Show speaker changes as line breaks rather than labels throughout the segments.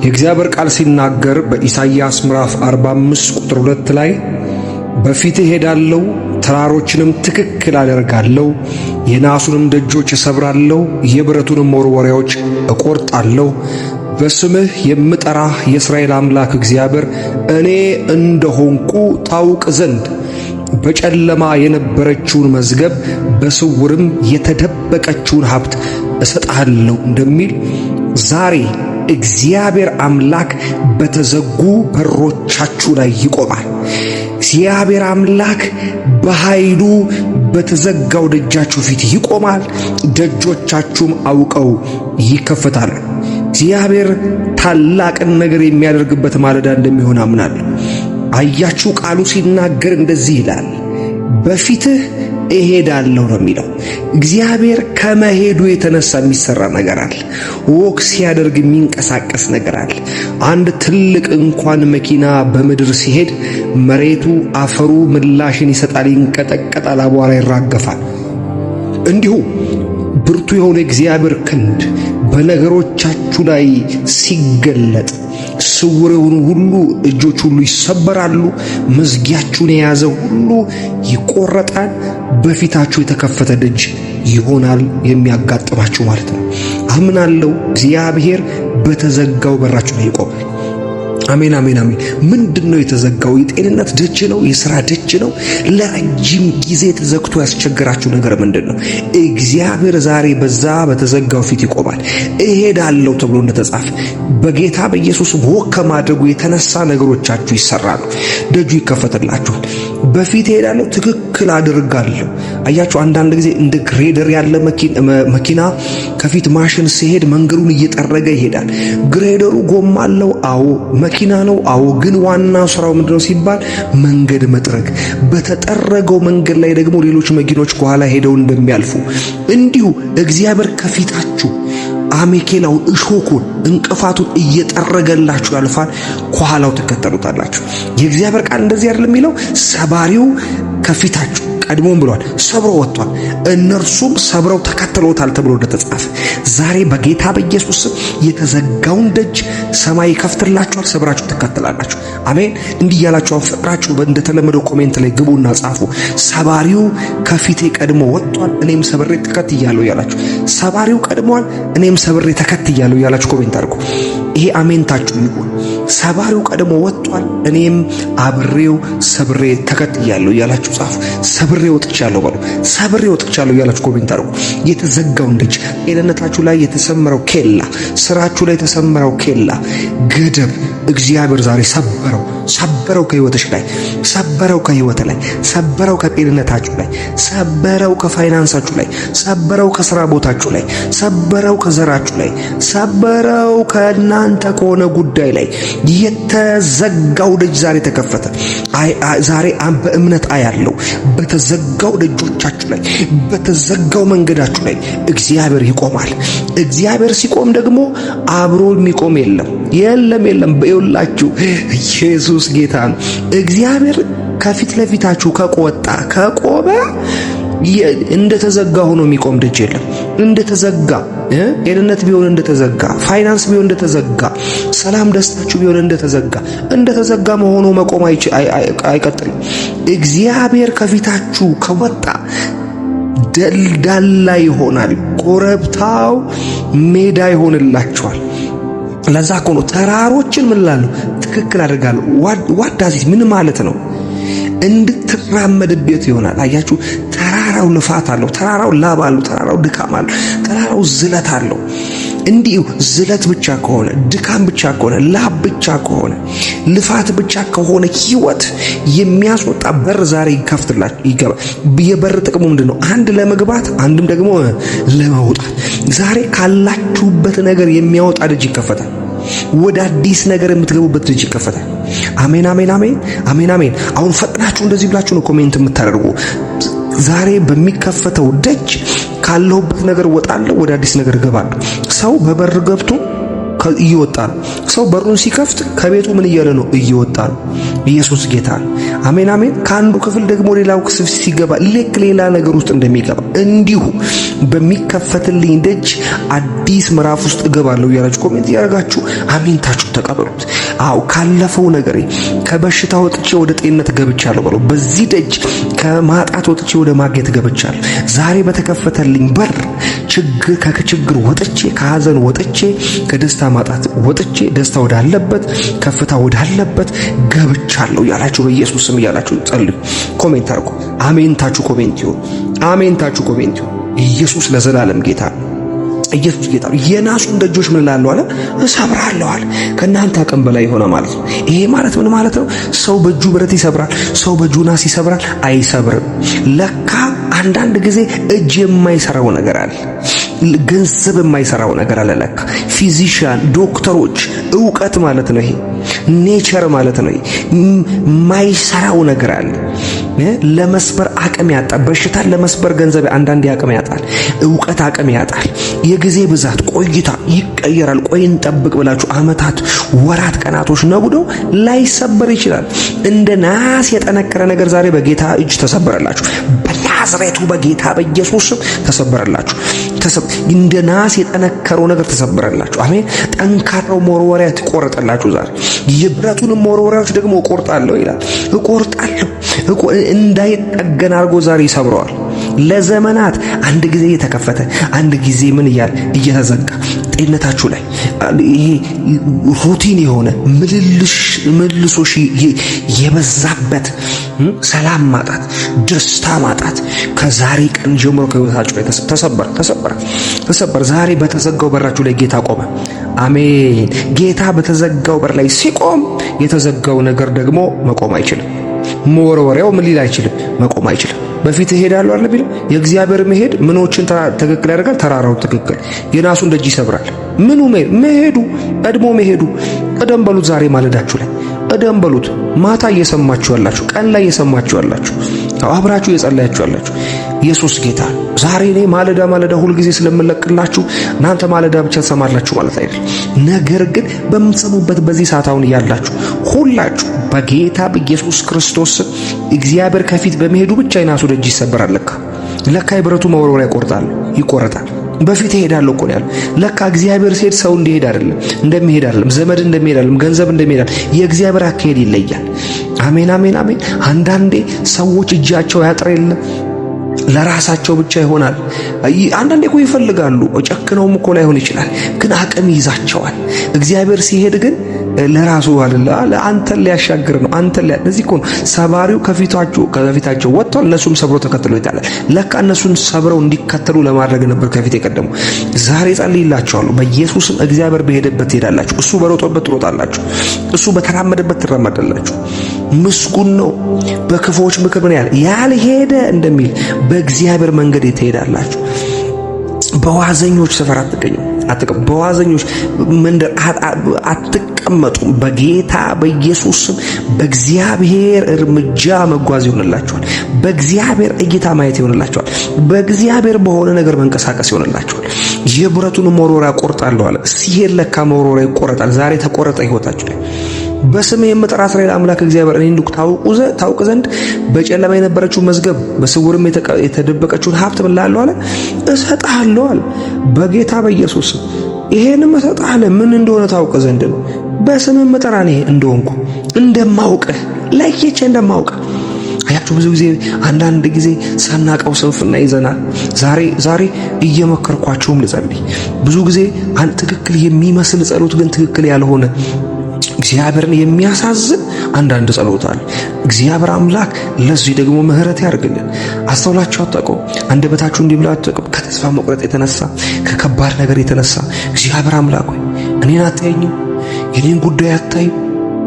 የእግዚአብሔር ቃል ሲናገር በኢሳይያስ ምዕራፍ 45 ቁጥር 2 ላይ በፊትህ ሄዳለሁ፣ ተራሮችንም ትክክል አደርጋለሁ፣ የናሱንም ደጆች እሰብራለሁ፣ የብረቱንም መወርወሪያዎች እቆርጣለሁ፣ በስምህ የምጠራህ የእስራኤል አምላክ እግዚአብሔር እኔ እንደሆንኩ ታውቅ ዘንድ በጨለማ የነበረችውን መዝገብ በስውርም የተደበቀችውን ሀብት እሰጥሃለሁ እንደሚል ዛሬ እግዚአብሔር አምላክ በተዘጉ በሮቻችሁ ላይ ይቆማል። እግዚአብሔር አምላክ በኃይሉ በተዘጋው ደጃችሁ ፊት ይቆማል። ደጆቻችሁም አውቀው ይከፈታሉ። እግዚአብሔር ታላቅን ነገር የሚያደርግበት ማለዳ እንደሚሆን አምናለሁ። አያችሁ፣ ቃሉ ሲናገር እንደዚህ ይላል፣ በፊትህ እሄዳለሁ ነው የሚለው። እግዚአብሔር ከመሄዱ የተነሳ የሚሰራ ነገር አለ። ወክ ሲያደርግ የሚንቀሳቀስ ነገር አለ። አንድ ትልቅ እንኳን መኪና በምድር ሲሄድ መሬቱ አፈሩ ምላሽን ይሰጣል፣ ይንቀጠቀጣል፣ አቧራ ይራገፋል። እንዲሁ ብርቱ የሆነ እግዚአብሔር ክንድ በነገሮቻችሁ ላይ ሲገለጥ ስውር የሆኑ ሁሉ እጆች ሁሉ ይሰበራሉ። መዝጊያችሁን የያዘ ሁሉ ይቆረጣል። በፊታችሁ የተከፈተ ደጅ ይሆናል የሚያጋጥማችሁ ማለት ነው። አምናለሁ እግዚአብሔር በተዘጋው በራችሁ ላይ ይቆማል። አሜን አሜን አሜን። ምንድነው የተዘጋው? የጤንነት ደጅ ነው? የሥራ ደጅ ነው? ለረጅም ጊዜ ተዘግቶ ያስቸገራችሁ ነገር ምንድነው? እግዚአብሔር ዛሬ በዛ በተዘጋው ፊት ይቆማል። እሄዳለሁ ተብሎ እንደተጻፈ በጌታ በኢየሱስ ወክ ከማድረጉ የተነሳ ነገሮቻችሁ ይሰራሉ፣ ደጁ ይከፈትላችኋል። በፊት እሄዳለሁ፣ ትክክል አድርጋለሁ። አያችሁ፣ አንዳንድ ጊዜ እንደ ግሬደር ያለ መኪና ከፊት ማሽን ሲሄድ መንገዱን እየጠረገ ይሄዳል። ግሬደሩ ጎማ አለው፣ አዎ። መኪና ነው፣ አዎ። ግን ዋና ስራው ምንድነው ሲባል መንገድ መጥረግ። በተጠረገው መንገድ ላይ ደግሞ ሌሎች መኪኖች ከኋላ ሄደው እንደሚያልፉ እንዲሁ እግዚአብሔር ከፊታችሁ አሜኬላውን፣ እሾኩን፣ እንቅፋቱን እየጠረገላችሁ ያልፋል። ከኋላው ተከተሉታላችሁ። የእግዚአብሔር ቃል እንደዚህ አይደለም የሚለው? ሰባሪው ከፊታችሁ ቀድሞም ብሏል፣ ሰብሮ ወጥቷል፣ እነርሱም ሰብረው ተከተሉታል ተብሎ እንደተጻፈ ዛሬ በጌታ በኢየሱስ ስም የተዘጋውን ደጅ ሰማይ ይከፍትላችኋል፣ ሰብራችሁ ተከተላላችሁ። አሜን። እንዲህ ያላችሁ ፈጥራችሁ እንደተለመደው ኮሜንት ላይ ግቡና ጻፉ። ሰባሪው ከፊቴ ቀድሞ ወጥቷል፣ እኔም ሰብሬ ተከትያለሁ ያላችሁ። ሰባሪው ቀድሟል፣ እኔም ሰብሬ ተከትያለሁ ያላችሁ ኮሜንት አድርጉ። ይሄ አሜንታችሁ ይሁን። ሰባሪው ቀድሞ ወጥቷል፣ እኔም አብሬው ሰብሬ ተከትያለሁ ያላችሁ ጻፉ። ሰብሬ ወጥቻለሁ በሉ። ሰብሬ ወጥቻለሁ ያላችሁ ኮሜንት አድርጉ። የተዘጋውን ደጅ፣ ጤንነታችሁ ላይ የተሰመረው ኬላ፣ ስራችሁ ላይ የተሰመረው ኬላ ገደብ እግዚአብሔር ዛሬ ሰበረው። ሰበረው ከህይወትሽ ላይ፣ ሰበረው ከህይወት ላይ፣ ሰበረው ከጤንነታችሁ ላይ፣ ሰበረው ከፋይናንሳችሁ ላይ፣ ሰበረው ከስራ ቦታችሁ ላይ፣ ሰበረው ከዘራችሁ ላይ፣ ሰበረው ከእናንተ ከሆነ ጉዳይ ላይ። የተዘጋው ደጅ ዛሬ ተከፈተ። ዛሬ በእምነት አያለው በተዘጋው ደጆቻችሁ ላይ፣ በተዘጋው መንገዳችሁ ላይ እግዚአብሔር ይቆማል። እግዚአብሔር ሲቆም ደግሞ አብሮ የሚቆም የለም። በይውላችሁ ኢየሱስ ጌታ ነው። እግዚአብሔር ከፊት ለፊታችሁ ከቆመ እንደተዘጋ ሆኖ የሚቆም ደጅ የለም። እንደተዘጋ ጤንነት ቢሆን እንደተዘጋ፣ ፋይናንስ ቢሆን እንደተዘጋ፣ ሰላም ደስታችሁ ቢሆን እንደተዘጋ መሆኑ መቆም አይቀጥልም። እግዚአብሔር ከፊታችሁ ከወጣ ደልዳላ ይሆናል። ኮረብታው ሜዳ ይሆንላችኋል። ለዛ እኮ ነው ተራሮችን ምን እላለሁ ትክክል አደርጋለሁ። ዋዳዚት ምን ማለት ነው? እንድትራመድበት ይሆናል። አያችሁ፣ ተራራው ልፋት አለው፣ ተራራው ላብ አለው፣ ተራራው ድካም አለው፣ ተራራው ዝለት አለው። እንዲሁ ዝለት ብቻ ከሆነ፣ ድካም ብቻ ከሆነ፣ ላብ ብቻ ከሆነ፣ ልፋት ብቻ ከሆነ ህይወት የሚያስወጣ በር ዛሬ ይከፍትላችሁ ይገባል። የበር ጥቅሙ ምንድነው? አንድ ለመግባት፣ አንድም ደግሞ ለመውጣት። ዛሬ ካላችሁበት ነገር የሚያወጣ ደጅ ይከፈታል። ወደ አዲስ ነገር የምትገቡበት ደጅ ይከፈታል። አሜን አሜን አሜን አሜን አሜን። አሁን ፈጥናችሁ እንደዚህ ብላችሁ ነው ኮሜንት የምታደርጉ። ዛሬ በሚከፈተው ደጅ ካለሁበት ነገር ወጣለሁ፣ ወደ አዲስ ነገር እገባለሁ። ሰው በበር ገብቶ እየወጣ ነው። ሰው በሩን ሲከፍት ከቤቱ ምን እያለ ነው? እየወጣ ነው። ኢየሱስ ጌታ ነው። አሜን አሜን። ከአንዱ ክፍል ደግሞ ሌላው ክፍል ሲገባ ልክ ሌላ ነገር ውስጥ እንደሚገባ እንዲሁ በሚከፈትልኝ ደጅ አዲስ ምዕራፍ ውስጥ እገባለሁ እያላችሁ ኮሜንት እያደረጋችሁ አሜንታችሁ ተቀበሉት። አው ካለፈው ነገሬ ከበሽታ ወጥቼ ወደ ጤንነት ገብቻለሁ በለው። በዚህ ደጅ ከማጣት ወጥቼ ወደ ማግኘት ገብቻለሁ። ዛሬ በተከፈተልኝ በር ከችግር ወጥቼ ከሐዘን ወጥቼ ከደስታ ማጣት ወጥቼ ደስታ ወዳለበት ከፍታ ወዳለበት ገብቻለሁ ያላችሁ በኢየሱስ ስም ያላችሁ ጸልዩ። ኮሜንት አድርጉ። አሜንታችሁ ኮሜንት ይሁን። አሜንታችሁ ኮሜንት ይሁን። ኢየሱስ ለዘላለም ጌታ ነው። ኢየሱስ ጌታ ነው። የናሱን ደጆች ምን እላለሁ አለ? እሰብራለሁ አለ። ከእናንተ አቅም በላይ የሆነ ማለት ነው። ይሄ ማለት ምን ማለት ነው? ሰው በእጁ ብረት ይሰብራል፣ ሰው በእጁ ናስ ይሰብራል፣ አይሰብርም። ለካ አንዳንድ ጊዜ እጅ የማይሰራው ነገር አለ፣ ገንዘብ የማይሰራው ነገር አለ። ለካ ፊዚሻን ዶክተሮች ዕውቀት ማለት ነው። ይሄ ኔቸር ማለት ነው። የማይሰራው ነገር አለ። ለመስበር አቅም ያጣ በሽታን ለመስበር ገንዘብ አንዳንዴ አቅም ያጣል፣ ዕውቀት አቅም ያጣል። የጊዜ ብዛት ቆይታ ይቀየራል። ቆይ እንጠብቅ ብላችሁ ዓመታት፣ ወራት፣ ቀናቶች ነጉደው ላይሰበር ይችላል። እንደ ናስ የጠነከረ ነገር ዛሬ በጌታ እጅ ተሰበረላችሁ። በናዝሬቱ በጌታ በኢየሱስ ስም ተሰበረላችሁ። እንደ ናስ የጠነከረው ነገር ተሰበረላችሁ። አሜን። ጠንካራው መወርወሪያ ተቆረጠላችሁ ዛሬ። የብረቱንም መወርወሪያዎች ደግሞ እቆርጣለሁ ይላል። እቆርጣለሁ እንዳይጠገን አድርጎ ዛሬ ይሰብረዋል። ለዘመናት አንድ ጊዜ እየተከፈተ አንድ ጊዜ ምን እየተዘጋ ጤንነታችሁ ላይ ይሄ ሩቲን የሆነ ምልልሶሽ የበዛበት ሰላም ማጣት፣ ደስታ ማጣት ከዛሬ ቀን ጀምሮ ከህይወታችሁ ላይ ተሰበር። ዛሬ በተዘጋው በራችሁ ላይ ጌታ ቆመ። አሜን። ጌታ በተዘጋው በር ላይ ሲቆም የተዘጋው ነገር ደግሞ መቆም አይችልም። መወርወሪያው ምን ሊል አይችልም? መቆም አይችልም። በፊት እሄዳለሁ አይደል ቢል የእግዚአብሔር መሄድ ምኖችን ትክክል ያደርጋል። ተራራው ትክክል የናሱን ደጅ ይሰብራል። ምኑ መሄዱ ቀድሞ መሄዱ ቀደም በሉት። ዛሬ ማለዳችሁ ላይ ቀደም በሉት። ማታ እየሰማችሁ ያላችሁ፣ ቀን ላይ እየሰማችሁ ያላችሁ፣ አብራችሁ እየጸለያችሁ ያላችሁ ኢየሱስ ጌታ። ዛሬ እኔ ማለዳ ሁል ጊዜ ስለምለቅላችሁ እናንተ ማለዳ ብቻ ትሰማላችሁ ማለት አይደል። ነገር ግን በምትሰሙበት በዚህ ሰዓት አሁን ያላችሁ ሁላችሁ በጌታ በኢየሱስ ክርስቶስ እግዚአብሔር ከፊት በመሄዱ ብቻ የናሱ ደጅ ይሰበራል። ለካ የብረቱ መወርወሪያ ይቆረጣል። በፊት እሄዳለሁ እኮ ነው ያለው። ለካ እግዚአብሔር ሲሄድ ሰው እንደሚሄድ አይደለም፣ ዘመድ እንደሚሄድ አይደለም፣ ገንዘብ እንደሚሄድ አይደለም። የእግዚአብሔር አካሄድ ይለያል። አሜን አሜን አሜን። አንዳንዴ ሰዎች እጃቸው ያጥር የለም ለራሳቸው ብቻ ይሆናል። አንዳንዴ እኮ ይፈልጋሉ፣ ጨክነውም እኮ ላይሆን ይችላል፣ ግን አቅም ይይዛቸዋል። እግዚአብሔር ሲሄድ ግን ለራሱ አይደለ፣ አንተን ሊያሻግር ነው። ለዚህ እኮ ነው ሰባሪው ከፊታቸው ወጥቷል፣ እነሱም ሰብሮ ተከትሎ ይጣላል። ለካ እነሱን ሰብረው እንዲከተሉ ለማድረግ ነበር ከፊት የቀደሙ። ዛሬ ጸልይላችኋለሁ በኢየሱስም እግዚአብሔር በሄደበት ትሄዳላችሁ፣ እሱ በሮጠበት ትሮጣላችሁ፣ እሱ በተራመደበት ትራመዳላችሁ። ምስጉን ነው በክፉዎች ምክር ምን ያልሄደ እንደሚል በእግዚአብሔር መንገድ ትሄዳላችሁ። በዋዘኞች ሰፈር አትቀመጡ፣ በዋዘኞች መንደር አትቀመጡ። በጌታ በኢየሱስ ስም በእግዚአብሔር እርምጃ መጓዝ ይሆንላችኋል። በእግዚአብሔር እይታ ማየት ይሆንላችኋል። በእግዚአብሔር በሆነ ነገር መንቀሳቀስ ይሆንላችኋል። የብረቱን መወርወሪያ ቆርጣለሁ አለ። ሲሄድ ለካ መወርወሪያ ይቆረጣል። ዛሬ ተቆረጠ ህይወታችሁ ላይ። በስም የምጠራ እስራኤል አምላክ እግዚአብሔር እኔን ታውቅ ዘንድ በጨለማ የነበረችው መዝገብ በስውርም የተደበቀችውን ሀብት ምን እላለሁ አለ? እሰጥሃለሁ አለ። በጌታ በኢየሱስ ይሄንም እሰጥሃለሁ። ምን እንደሆነ ታውቅ ዘንድ ነው። በስም የምጠራ እኔ እንደሆንኩ እንደማውቅህ ለይቼ እንደማውቅ አያችሁ። ብዙ ጊዜ አንዳንድ ጊዜ ሳናቀው ስንፍና ይዘናል። ዛሬ እየመከርኳችሁም ልጸልይ። ብዙ ጊዜ ትክክል የሚመስል ጸሎት ግን ትክክል ያልሆነ እግዚአብሔርን የሚያሳዝን አንዳንድ ጸሎት አለ። እግዚአብሔር አምላክ ለዚህ ደግሞ ምሕረት ያርግልን። አስተውላችሁ አታውቁ? አንደበታችሁ እንዲህ ብላ አታውቁ? ከተስፋ መቁረጥ የተነሳ ከከባድ ነገር የተነሳ እግዚአብሔር አምላክ ሆይ እኔን አታየኝም፣ የኔን ጉዳይ አታይም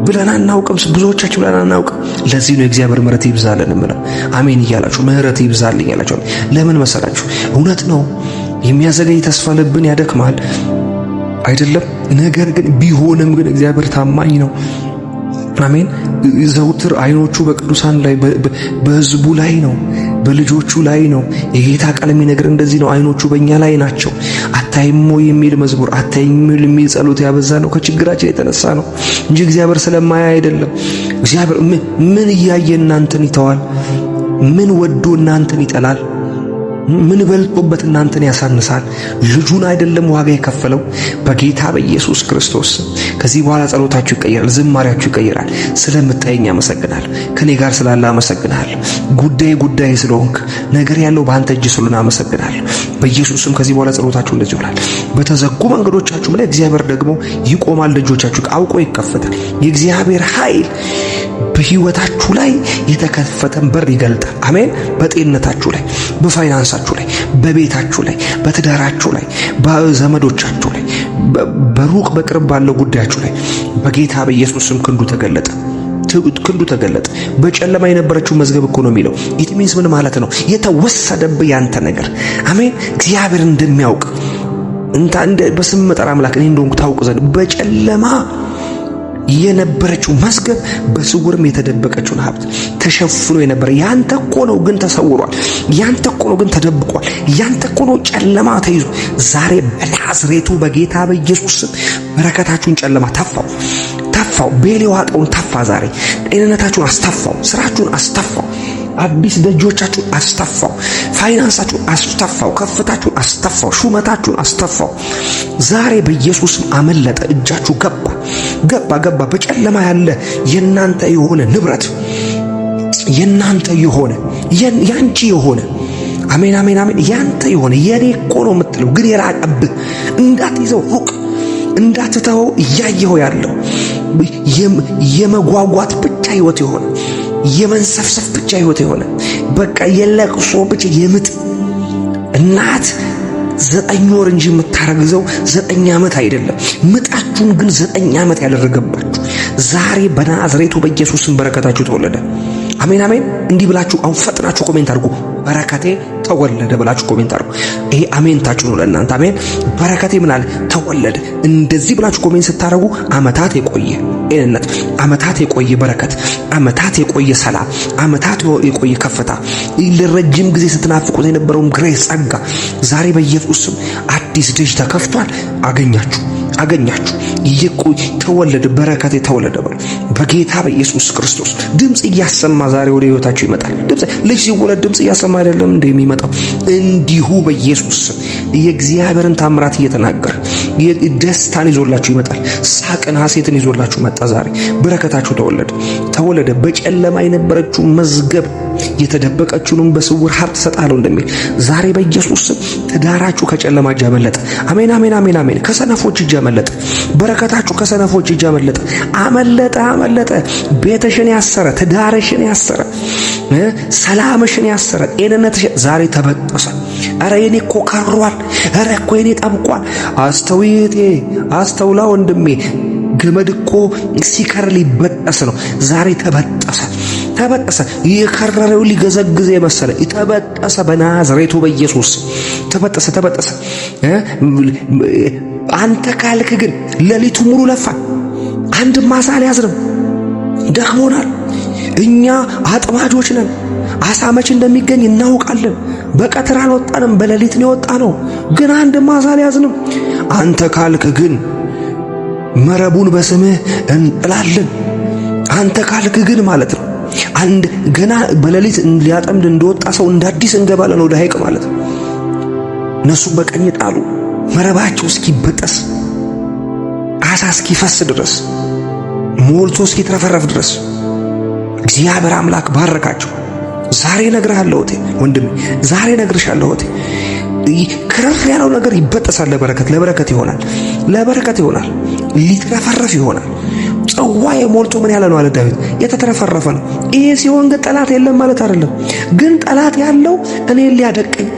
ብለን አናውቅም። ብዙዎቻችሁ ብለን አናውቅም። ለዚህ ነው እግዚአብሔር ምሕረት ይብዛልን እምለው። አሜን እያላችሁ ምሕረት ይብዛልኝ ያላችሁ ለምን መሰላችሁ? እውነት ነው የሚያዘገይ ተስፋ ልብን ያደክማል አይደለም። ነገር ግን ቢሆንም ግን እግዚአብሔር ታማኝ ነው። አሜን። ዘውትር አይኖቹ በቅዱሳን ላይ በሕዝቡ ላይ ነው። በልጆቹ ላይ ነው። የጌታ ቃል የሚነግር እንደዚህ ነው፣ አይኖቹ በእኛ ላይ ናቸው። አታይሞ የሚል መዝሙር፣ አታይሞ የሚል ጸሎት ያበዛ ነው ከችግራችን የተነሳ ነው እንጂ እግዚአብሔር ስለማያ አይደለም። እግዚአብሔር ምን እያየ እናንተን ይተዋል? ምን ወዶ እናንተን ይጠላል? ምን በልጦበት እናንተን ያሳንሳል? ልጁን አይደለም ዋጋ የከፈለው በጌታ በኢየሱስ ክርስቶስ። ከዚህ በኋላ ጸሎታችሁ ይቀየራል፣ ዝማሪያችሁ ይቀየራል። ስለምታየኝ አመሰግናለሁ። ከኔ ጋር ስላለ አመሰግናለሁ። ጉዳይ ስለሆንክ ነገር ያለው በአንተ እጅ ስለሆነ አመሰግናለሁ። በኢየሱስም ከዚህ በኋላ ጸሎታችሁ እንደዚህ ይሆናል። በተዘጉ መንገዶቻችሁ ላይ እግዚአብሔር ደግሞ ይቆማል። ደጆቻችሁ አውቆ ይከፈታል። የእግዚአብሔር ኃይል በህይወታችሁ ላይ የተከፈተን በር ይገልጣል። አሜን። በጤንነታችሁ ላይ፣ በፋይናንሳችሁ ላይ፣ በቤታችሁ ላይ፣ በትዳራችሁ ላይ፣ በዘመዶቻችሁ ላይ፣ በሩቅ በቅርብ ባለው ጉዳያችሁ ላይ በጌታ በኢየሱስም ክንዱ ተገለጠ። ክንዱ ተገለጠ። በጨለማ የነበረችው መዝገብ እኮ ነው የሚለው። ኢትሚንስ ምን ማለት ነው? የተወሰደብህ ያንተ ነገር። አሜን። እግዚአብሔር እንደሚያውቅ እንደ በስም መጠራ አምላክ እኔ እንደሆንኩ ታውቁ ዘንድ በጨለማ የነበረችው መዝገብ በስውርም የተደበቀችውን ሀብት ተሸፍኖ የነበረ ያንተ እኮ ነው ግን ተሰውሯል። ያንተ እኮ ነው ግን ተደብቋል። ያንተ እኮ ነው ጨለማ ተይዞ። ዛሬ በናዝሬቱ በጌታ በኢየሱስ በረከታችሁን ጨለማ ተፋው። ቤሌ ዋጠውን ተፋ። ዛሬ ጤንነታችሁን አስተፋው። ስራችሁን አስተፋው። አዲስ ደጆቻችሁን አስተፋው። ፋይናንሳችሁን አስተፋው። ከፍታችሁን አስተፋው። ሹመታችሁን አስተፋው። ዛሬ በኢየሱስም አመለጠ። እጃችሁ ገባ። በጨለማ ያለ የናንተ የሆነ ንብረት የናንተ የሆነ ያንቺ የሆነ አሜን፣ ያንተ የሆነ የኔ እኮ ነው የምትለው ግን የራቀብህ እንዳትይዘው ሩቅ እንዳትተው እያየው ያለው የመጓጓት ብቻ ህይወት የሆነ የመንሰፍሰፍ ብቻ ህይወት የሆነ በቃ የለቅሶ ብቻ የምጥ እናት 9 ወር እንጂ የምታረግዘው 9 ዓመት አይደለም። ምጣችሁን ግን 9 ዓመት ያደረገባችሁ ዛሬ በናዝሬቱ በኢየሱስም በረከታችሁ ተወለደ። አሜን። እንዲህ ብላችሁ አሁን ፈጥናችሁ ኮሜንት አድርጉ። በረከቴ ተወለደ ብላችሁ ኮሜንት አድርጉ። ይሄ አሜንታችሁ ነው ለእናንተ። አሜን። በረከቴ ምን አለ? ተወለደ። እንደዚህ ብላችሁ ኮሜንት ስታደርጉ ዓመታት የቆየ ጤንነት፣ ዓመታት የቆየ በረከት፣ ዓመታት የቆየ ሰላም፣ ዓመታት የቆየ ከፍታ፣ ለረጅም ጊዜ ስትናፍቁት የነበረውን ግሬስ ጸጋ ዛሬ በኢየሱስም አዲስ ደጅ ተከፍቷል። አገኛችሁ። ተወለደ። በረከቴ ተወለደ በጌታ በኢየሱስ ክርስቶስ። ድምጽ እያሰማ ዛሬ ወደ ህይወታችሁ ይመጣል። ልጅ ሲወለድ ድምጽ እያሰማ አይደለም እንደ የሚመጣው እንዲሁ በኢየሱስ የእግዚአብሔርን ታምራት እየተናገረ ደስታን ይዞላችሁ ይመጣል። ሳቅን፣ ሐሴትን ይዞላችሁ መጣ። ዛሬ በረከታችሁ ተወለደ። በጨለማ የነበረችው መዝገብ የተደበቀችውንም በስውር ሀብት ሰጣለሁ እንደሚል ዛሬ በኢየሱስ ትዳራችሁ ከጨለማ እጅ አመለጠ። አሜን። ከሰነፎች እጅ አመለጠ። በረከታችሁ ከሰነፎች እጅ አመለጠ። ቤትሽን ያሰረ፣ ትዳርሽን ያሰረ፣ ሰላምሽን ያሰረ፣ ጤንነትሽ ዛሬ ተበጠሰ። አረ የኔ እኮ ከሯል፣ አረ እኮ የኔ ጠብቋል። አስተውላ ወንድሜ፣ ገመድ እኮ ሲከር ሊበጠስ ነው። ዛሬ ተበጠሰ። የከረረው ሊገዘግዘ የመሰለ ተበጠሰ። በናዝሬቱ በኢየሱስ ተበጠሰ። አንተ ካልክ ግን ሌሊቱ ሙሉ ለፋን፣ አንድ ማሳ አልያዝንም፣ ደክሞናል። እኛ አጥማጆች ነን። አሳ መች እንደሚገኝ እናውቃለን። በቀትር አልወጣንም፣ በሌሊት ነው የወጣነው፣ ግን አንድ ማሳ አልያዝንም። አንተ ካልክ ግን መረቡን በስምህ እንጥላለን። አንተ ካልክ ግን ማለት ነው አንድ ገና በሌሊት ሊያጠምድ እንደወጣ ሰው እንዳዲስ እንገባለን ወደ ሐይቅ ማለት ነው። እነሱ በቀኝ ጣሉ፣ መረባቸው እስኪበጠስ፣ አሳ እስኪፈስ ድረስ፣ ሞልቶ እስኪትረፈረፍ ድረስ እግዚአብሔር አምላክ ባረካቸው። ዛሬ እነግርሃለሁ ወንድሜ፣ ዛሬ እነግርሻለሁ ክረፍ ያለው ነገር ይበጠሳል። ለበረከት ይሆናል። ሊትረፈረፍ ይሆናል። ጽዋ የሞልቶ ምን ያለ ነው አለ ዳዊት፣ የተትረፈረፈ ነው። ይሄ ሲሆን ግን ጠላት የለም ማለት አይደለም። ግን ጠላት ያለው እኔን ሊያደቀኝ፣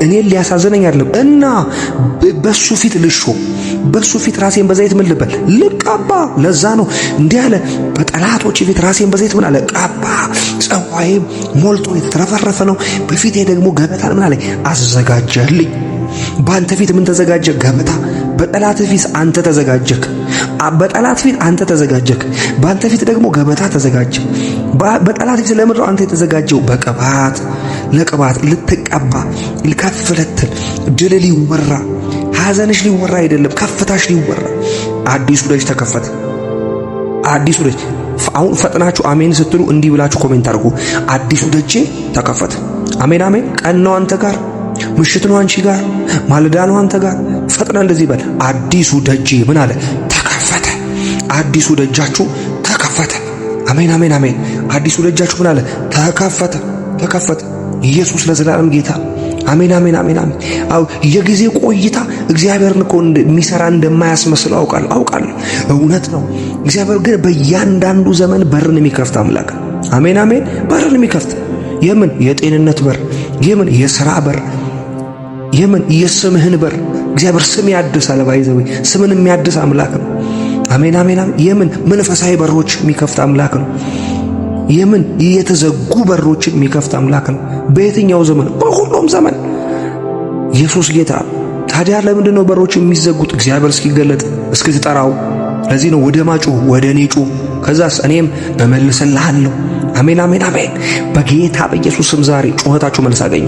እኔን ሊያሳዝነኝ አይደለም እና በሱ ፊት ልሾም፣ በሱ ፊት ራሴን በዘይት ምን ልበል ልቀባ። ለዛ ነው እንዲህ አለ፣ በጠላቶች ፊት ራሴን በዘይት ምን አለ ቀባ። ጽዋዬም ሞልቶ የተትረፈረፈ ነው። በፊቴ ደግሞ ገበታን ምን አለ አዘጋጀልኝ። በአንተ ፊት ምን ተዘጋጀ? ገበታ። በጠላት ፊት አንተ ተዘጋጀክ። በጠላት ፊት አንተ ተዘጋጀክ። በአንተ ፊት ደግሞ ገበታ ተዘጋጀ። በጠላት ፊት ለምድር አንተ የተዘጋጀው በቅባት ለቅባት ልትቀባ ከፍ ልትል ድል ሊወራ ሐዘንሽ ሊወራ አይደለም ከፍታሽ ሊወራ አዲሱ ደጅ ተከፈተ። አዲሱ ደጅ አሁን ፈጥናችሁ አሜን ስትሉ እንዲህ ብላችሁ ኮሜንት አድርጉ። አዲሱ ደጅ ተከፈተ። አሜን አሜን። ቀን ነው አንተ ጋር፣ ምሽት ነው አንቺ ጋር፣ ማለዳ ነው አንተ ጋር። ፈጥና እንደዚህ በል። አዲሱ ደጅ ምን አለ? ተከፈተ። አዲሱ ደጃችሁ ተከፈተ። አሜን አሜን አሜን። አዲሱ ደጃችሁ ምን አለ? ተከፈተ ተከፈተ። ኢየሱስ ለዘላለም ጌታ። አሜን አሜን አሜን አሜን። አው የጊዜ ቆይታ እግዚአብሔርን እኮ የሚሰራ እንደማያስመስለው አውቃለሁ። እውነት ነው። እግዚአብሔር ግን በእያንዳንዱ ዘመን በርን የሚከፍት አምላክ። አሜን አሜን። በርን የሚከፍት የምን የጤንነት በር፣ የምን የሥራ በር፣ የምን የስምህን በር። እግዚአብሔር ስም ያድሳል። ባይዘው ስምን የሚያድስ አምላክ ነው። አሜን አሜን አሜን። የምን መንፈሳዊ በሮች የሚከፍት አምላክ ነው። የምን የተዘጉ በሮችን የሚከፍት አምላክ ነው። በየትኛው ዘመን? በሁሉም ዘመን ኢየሱስ ጌታ። ታዲያ ለምንድን ነው በሮች የሚዘጉት? እግዚአብሔር እስኪገለጥ እስክትጠራው። ለዚህ ነው ወደ ማጩ ወደ እኔ ጩ፣ ከዛስ እኔም እመልስልሃለሁ። አሜን አሜን አሜን። በጌታ በኢየሱስ ስም ዛሬ ጩኸታችሁ መልስ አገኘ።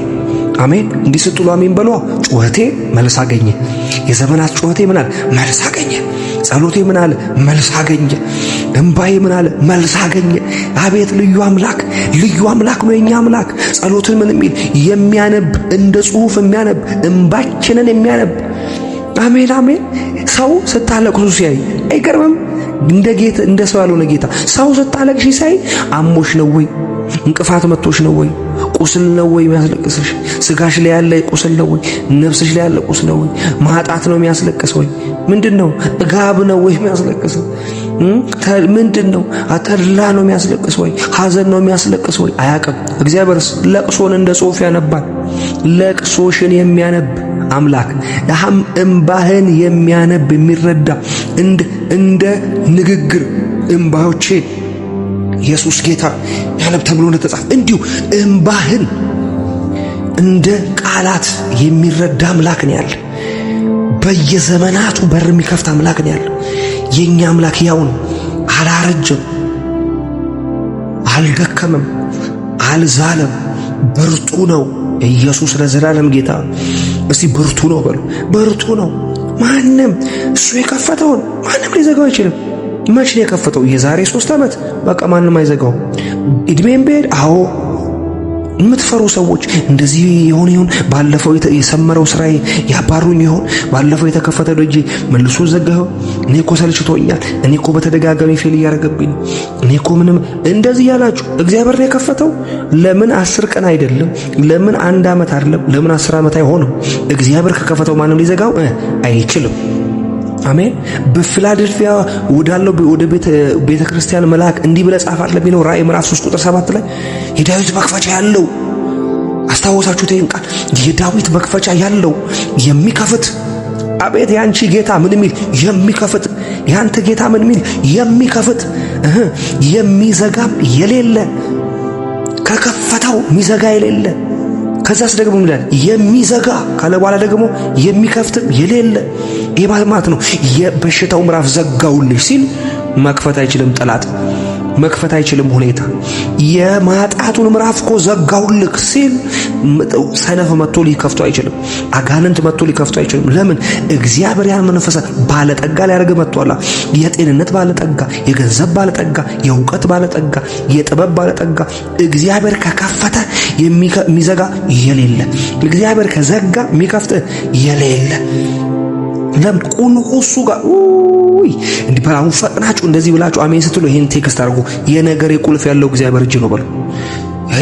አሜን። እንዲህ ስትሉ አሜን በሏ። ጩኸቴ መልስ አገኘ። የዘመናት ጩኸቴ ምን አለ? መልስ አገኘ። ጸሎቴ ምን አለ? መልስ አገኘ። እንባዬ ምን አለ? መልስ አገኘ። አቤት ልዩ አምላክ! ልዩ አምላክ ነው የኛ አምላክ። ጸሎትን ምን የሚል የሚያነብ፣ እንደ ጽሑፍ የሚያነብ፣ እንባችንን የሚያነብ። አሜን አሜን። ሰው ስታለቅሱ ሲያይ አይገርምም? እንደ ሰው ያልሆነ ጌታ ሰው ስታለቅሽ ሲያይ አሞሽ ነው ወይ? እንቅፋት መጥቶሽ ነው ወይ? ቁስል ነው ወይ የሚያስለቅስሽ? ስጋሽ ላይ ያለ ቁስል ነው ወይ? ነፍስሽ ላይ ያለ ቁስል ነው ወይ? ማጣት ነው የሚያስለቅስ ወይ? ምንድነው? ጥጋብ ነው ወይ የሚያስለቅስ? ምንድነው? ተድላ ነው የሚያስለቅስ ወይ? ሐዘን ነው የሚያስለቅስ ወይ? አያውቅም። እግዚአብሔርስ ለቅሶን እንደ ጽሑፍ ያነባል። ለቅሶሽን የሚያነብ አምላክ፣ እንባህን የሚያነብ የሚረዳ እንደ ንግግር እንባዎቼን ኢየሱስ ጌታ ያነብ ተብሎ እንደተጻፈ እንዲሁ እንባህን እንደ ቃላት የሚረዳ አምላክ ነው ያለ። በየዘመናቱ በር የሚከፍት አምላክ ነው ያለ። የኛ አምላክ ያው ነው። አላረጀም፣ አልደከመም፣ አልዛለም፣ ብርቱ ነው። ኢየሱስ ለዘላለም ጌታ። እስቲ ብርቱ ነው በሉ። ብርቱ ነው። ማንም እሱ የከፈተውን ማንም ሊዘጋው አይችልም። መቼ ነው የከፈተው? የዛሬ 3 ዓመት። በቃ ማንም አይዘጋው። እድሜም ቢሄድ አዎ የምትፈሩ ሰዎች እንደዚህ ይሆን ባለፈው የሰመረው ስራዬ ያባሩኝ ይሆን? ባለፈው የተከፈተ ደጅ መልሶ ዘጋው? እኔ እኮ ሰልችቶኛል፣ እኔ እኮ በተደጋጋሚ ፌል እያደረገብኝ፣ እኔ እኮ ምንም እንደዚህ ያላችሁ እግዚአብሔር ነው የከፈተው። ለምን 10 ቀን አይደለም? ለምን 1 ዓመት አይደለም? ለምን 10 ዓመት አይሆንም? እግዚአብሔር ከከፈተው ማንም ሊዘጋው አይችልም። አሜን። በፊላደልፊያ ወዳለው ወደ ቤተ ክርስቲያን መልአክ እንዲህ ብለህ ጻፋት ለሚለው ራእይ ምዕራፍ 3 ቁጥር 7 ላይ የዳዊት መክፈቻ ያለው አስታወሳችሁት? ይሄን ቃል የዳዊት መክፈቻ ያለው የሚከፍት። አቤት ያንቺ ጌታ ምን የሚል የሚከፍት! ያንተ ጌታ ምን የሚል የሚከፍት! የሚዘጋም የሌለ ከከፈተው የሚዘጋ የሌለ። ከዛስ ደግሞ ምን ይላል? የሚዘጋ ካለ በኋላ ደግሞ የሚከፍትም የሌለ። ይሄ ማለት ነው የበሽታው ምዕራፍ ዘጋውልሽ ሲል መክፈት አይችልም ጠላት፣ መክፈት አይችልም ሁኔታ። የማጣቱን ምዕራፍ እኮ ዘጋውልክ ሲል ሰነፍ መጥቶ ሊከፍቱ አይችልም። አጋንንት መጥቶ ሊከፍቱ አይችልም። ለምን? እግዚአብሔር ያን መንፈስ ባለጠጋ ሊያደርግ መጥቷል። የጤንነት ባለጠጋ፣ የገንዘብ ባለጠጋ፣ የእውቀት ባለጠጋ፣ የጥበብ ባለጠጋ። እግዚአብሔር ከከፈተ የሚዘጋ የሌለ፣ እግዚአብሔር ከዘጋ የሚከፍት የሌለ። ለምን? ቁልቁ እሱ ጋር እንዲህ ባላው ፈጥናችሁ እንደዚህ ብላችሁ አሜን ስትሉ ይሄን ቴክስት አድርጉ። የነገሬ ቁልፍ ያለው እግዚአብሔር እጅ ነው በሉ።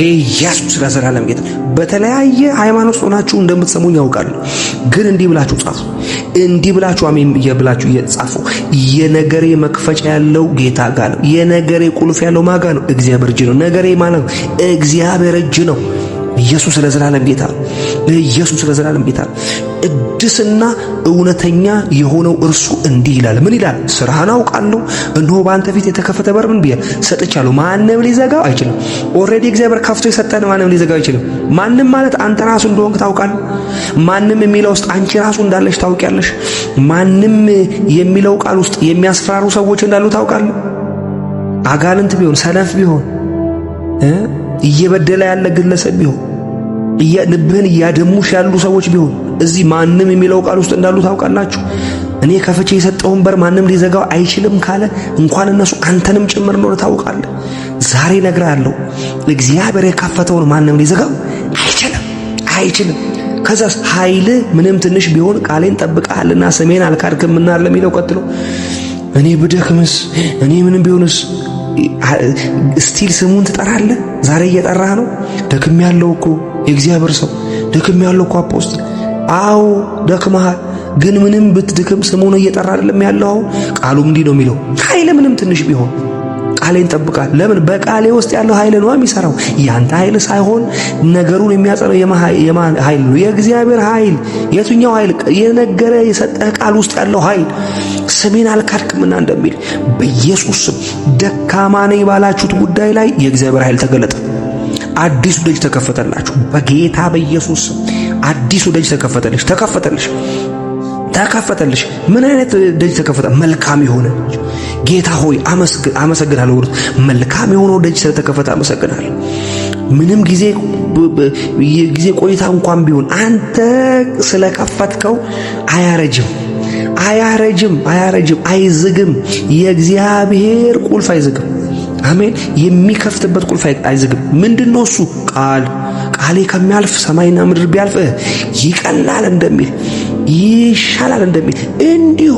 ኢየሱስ ለዘላለም ጌታ። በተለያየ ሃይማኖት ሆናችሁ እንደምትሰሙኝ ያውቃሉ፣ ግን እንዲህ ብላችሁ ጻፉ። እንዲህ ብላችሁ አሜን ብላችሁ እየጻፉ የነገሬ መክፈቻ ያለው ጌታ ጋር ነው። የነገሬ ቁልፍ ያለው ማጋ ነው? እግዚአብሔር እጅ ነው። ነገሬ ማለት ነው እግዚአብሔር እጅ ነው። ኢየሱስ ለዘላለም ጌታ። ኢየሱስ ለዘላለም ጌታ። ቅድስና እውነተኛ የሆነው እርሱ እንዲህ ይላል። ምን ይላል? ስራህን አውቃለሁ፣ እነሆ በአንተ ፊት የተከፈተ በር ምን ብዬ ሰጥቻለሁ፣ ማንም ሊዘጋው አይችልም። ኦልሬዲ እግዚአብሔር ከፍቶ የሰጠን ማንም ሊዘጋው አይችልም። ማንም ማለት አንተ ራሱ እንደሆንክ ታውቃለህ። ማንም የሚለው ውስጥ አንቺ ራሱ እንዳለሽ ታውቂያለሽ። ማንም የሚለው ቃል ውስጥ የሚያስፈራሩ ሰዎች እንዳሉ ታውቃለህ። አጋንንት ቢሆን፣ ሰነፍ ቢሆን፣ እየበደለ ያለ ግለሰብ ቢሆን ልብህን እያደሙሽ ያሉ ሰዎች ቢሆን እዚህ ማንም የሚለው ቃል ውስጥ እንዳሉ ታውቃላችሁ። እኔ ከፍቼ የሰጠውን በር ማንም ሊዘጋው አይችልም ካለ እንኳን እነሱ አንተንም ጭምር እንደሆነ ታውቃለህ። ዛሬ እነግርሃለሁ እግዚአብሔር የከፈተውን ማንም ሊዘጋው አይችልም። ከዛስ ኃይል ምንም ትንሽ ቢሆን ቃሌን ጠብቀሃልና ስሜን አልካድክምና ለሚለው ቀጥሎ እኔ ብደክምስ እኔ ምንም ቢሆንስ ስቲል ስሙን ትጠራለህ። ዛሬ እየጠራህ ነው። ደክሜያለሁ እኮ የእግዚአብሔር ሰው ደክሜያለሁ እኮ አፖስትል። አዎ ደክመሃል፣ ግን ምንም ብትድክም ስሙን እየጠራ አይደለም ያለው። ቃሉ እንዲህ ነው የሚለው ኃይል ምንም ትንሽ ቢሆን ቃሌን ጠብቃል። ለምን? በቃሌ ውስጥ ያለው ኃይል ነው የሚሰራው። ያንተ ኃይል ሳይሆን ነገሩን የሚያጸነው የማን ኃይል ነው? የእግዚአብሔር ኃይል። የትኛው ኃይል? የነገረ የሰጠህ ቃል ውስጥ ያለው ኃይል። ስሜን አልካድክምና እንደሚል በኢየሱስ ስም ደካማ ነኝ ባላችሁት ጉዳይ ላይ የእግዚአብሔር ኃይል ተገለጠ። አዲሱ ደጅ ተከፈተላችሁ በጌታ በኢየሱስ ስም። አዲሱ ደጅ ተከፈተልሽ። ምን አይነት ደጅ ተከፈተ? መልካም የሆነ ጌታ ሆይ አመሰግናለሁ። መልካም የሆነው ደጅ ስለተከፈተ አመሰግናለሁ። ምንም ጊዜ ቆይታ እንኳን ቢሆን አንተ ስለከፈትከው አያረጅም፣ አይዝግም። የእግዚአብሔር ቁልፍ አይዝግም። አሜን። የሚከፍትበት ቁልፍ አይዝግም። ምንድነው እሱ? ቃሌ ከሚያልፍ ሰማይና ምድር ቢያልፍ ይቀላል እንደሚል ይሻላል እንደሚል እንዲሁ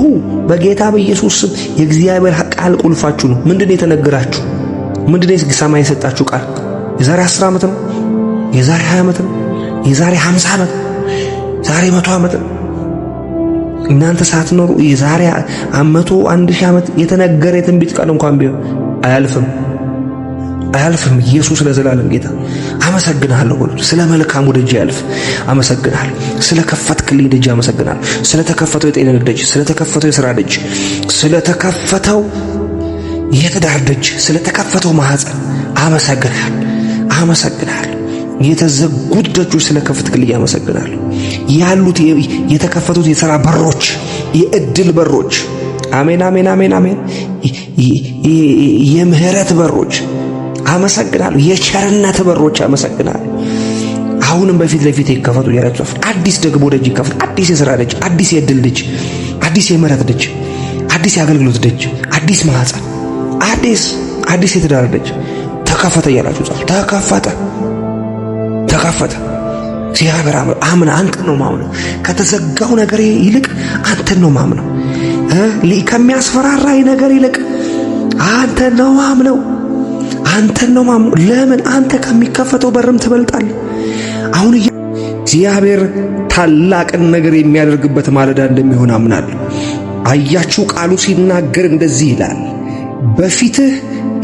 በጌታ በኢየሱስ ስም የእግዚአብሔር ቃል ቁልፋችሁ ነው። ምንድነው የተነገራችሁ? ምንድነው ሰማይ የሰጣችሁ ቃል? የዛሬ 10 ዓመት ነው? የዛሬ 20 ዓመት ነው? የዛሬ 50 ዓመት? ዛሬ 100 ዓመት ነው? እናንተ ሳትኖሩ የዛሬ 100 1000 ዓመት የተነገረ የትንቢት ቃል እንኳን ቢሆን አያልፍም። ኢየሱስ ለዘላለም ጌታ። አመሰግናለሁ። ስለ መልካሙ ደጅ ያልፍ አመሰግናለሁ። ስለ ከፈትክልኝ ደጅ አመሰግናለሁ። ስለ ተከፈተው የጤንነት ደጅ፣ ስለ ተከፈተው የሥራ ደጅ፣ ስለ ተከፈተው የትዳር ደጅ፣ ስለ ተከፈተው ማህፀን አመሰግናለሁ። የተዘጉት ደጆች ስለ ከፈትክልኝ አመሰግናለሁ። ያሉት የተከፈቱት የሥራ በሮች፣ የእድል በሮች፣ አሜን። የምህረት በሮች አመሰግናለሁ። የቸርነት በሮች አመሰግናለሁ። አሁንም በፊት ለፊት ይከፈቱ ያላችሁ አዲስ ደግሞ ደጅ ይከፈት። አዲስ የሥራ ደጅ፣ አዲስ የእድል ደጅ፣ አዲስ የምህረት ደጅ፣ አዲስ የአገልግሎት ደጅ፣ አዲስ ማህፀን፣ አዲስ የትዳር ደጅ ተከፈተ ያላችሁ ተከፈተ። እግዚአብሔር አንተን ነው ማምነው። ከተዘጋው ነገር ይልቅ አንተን ነው ማምነው። ከሚያስፈራራይ ነገር ይልቅ አንተን ነው ማምነው። ለምን? አንተ ከሚከፈተው በርም ትበልጣለህ። አሁን እግዚአብሔር ታላቅን ነገር የሚያደርግበት ማለዳ እንደሚሆን አምናለሁ። አያችሁ፣ ቃሉ ሲናገር እንደዚህ ይላል፣ በፊትህ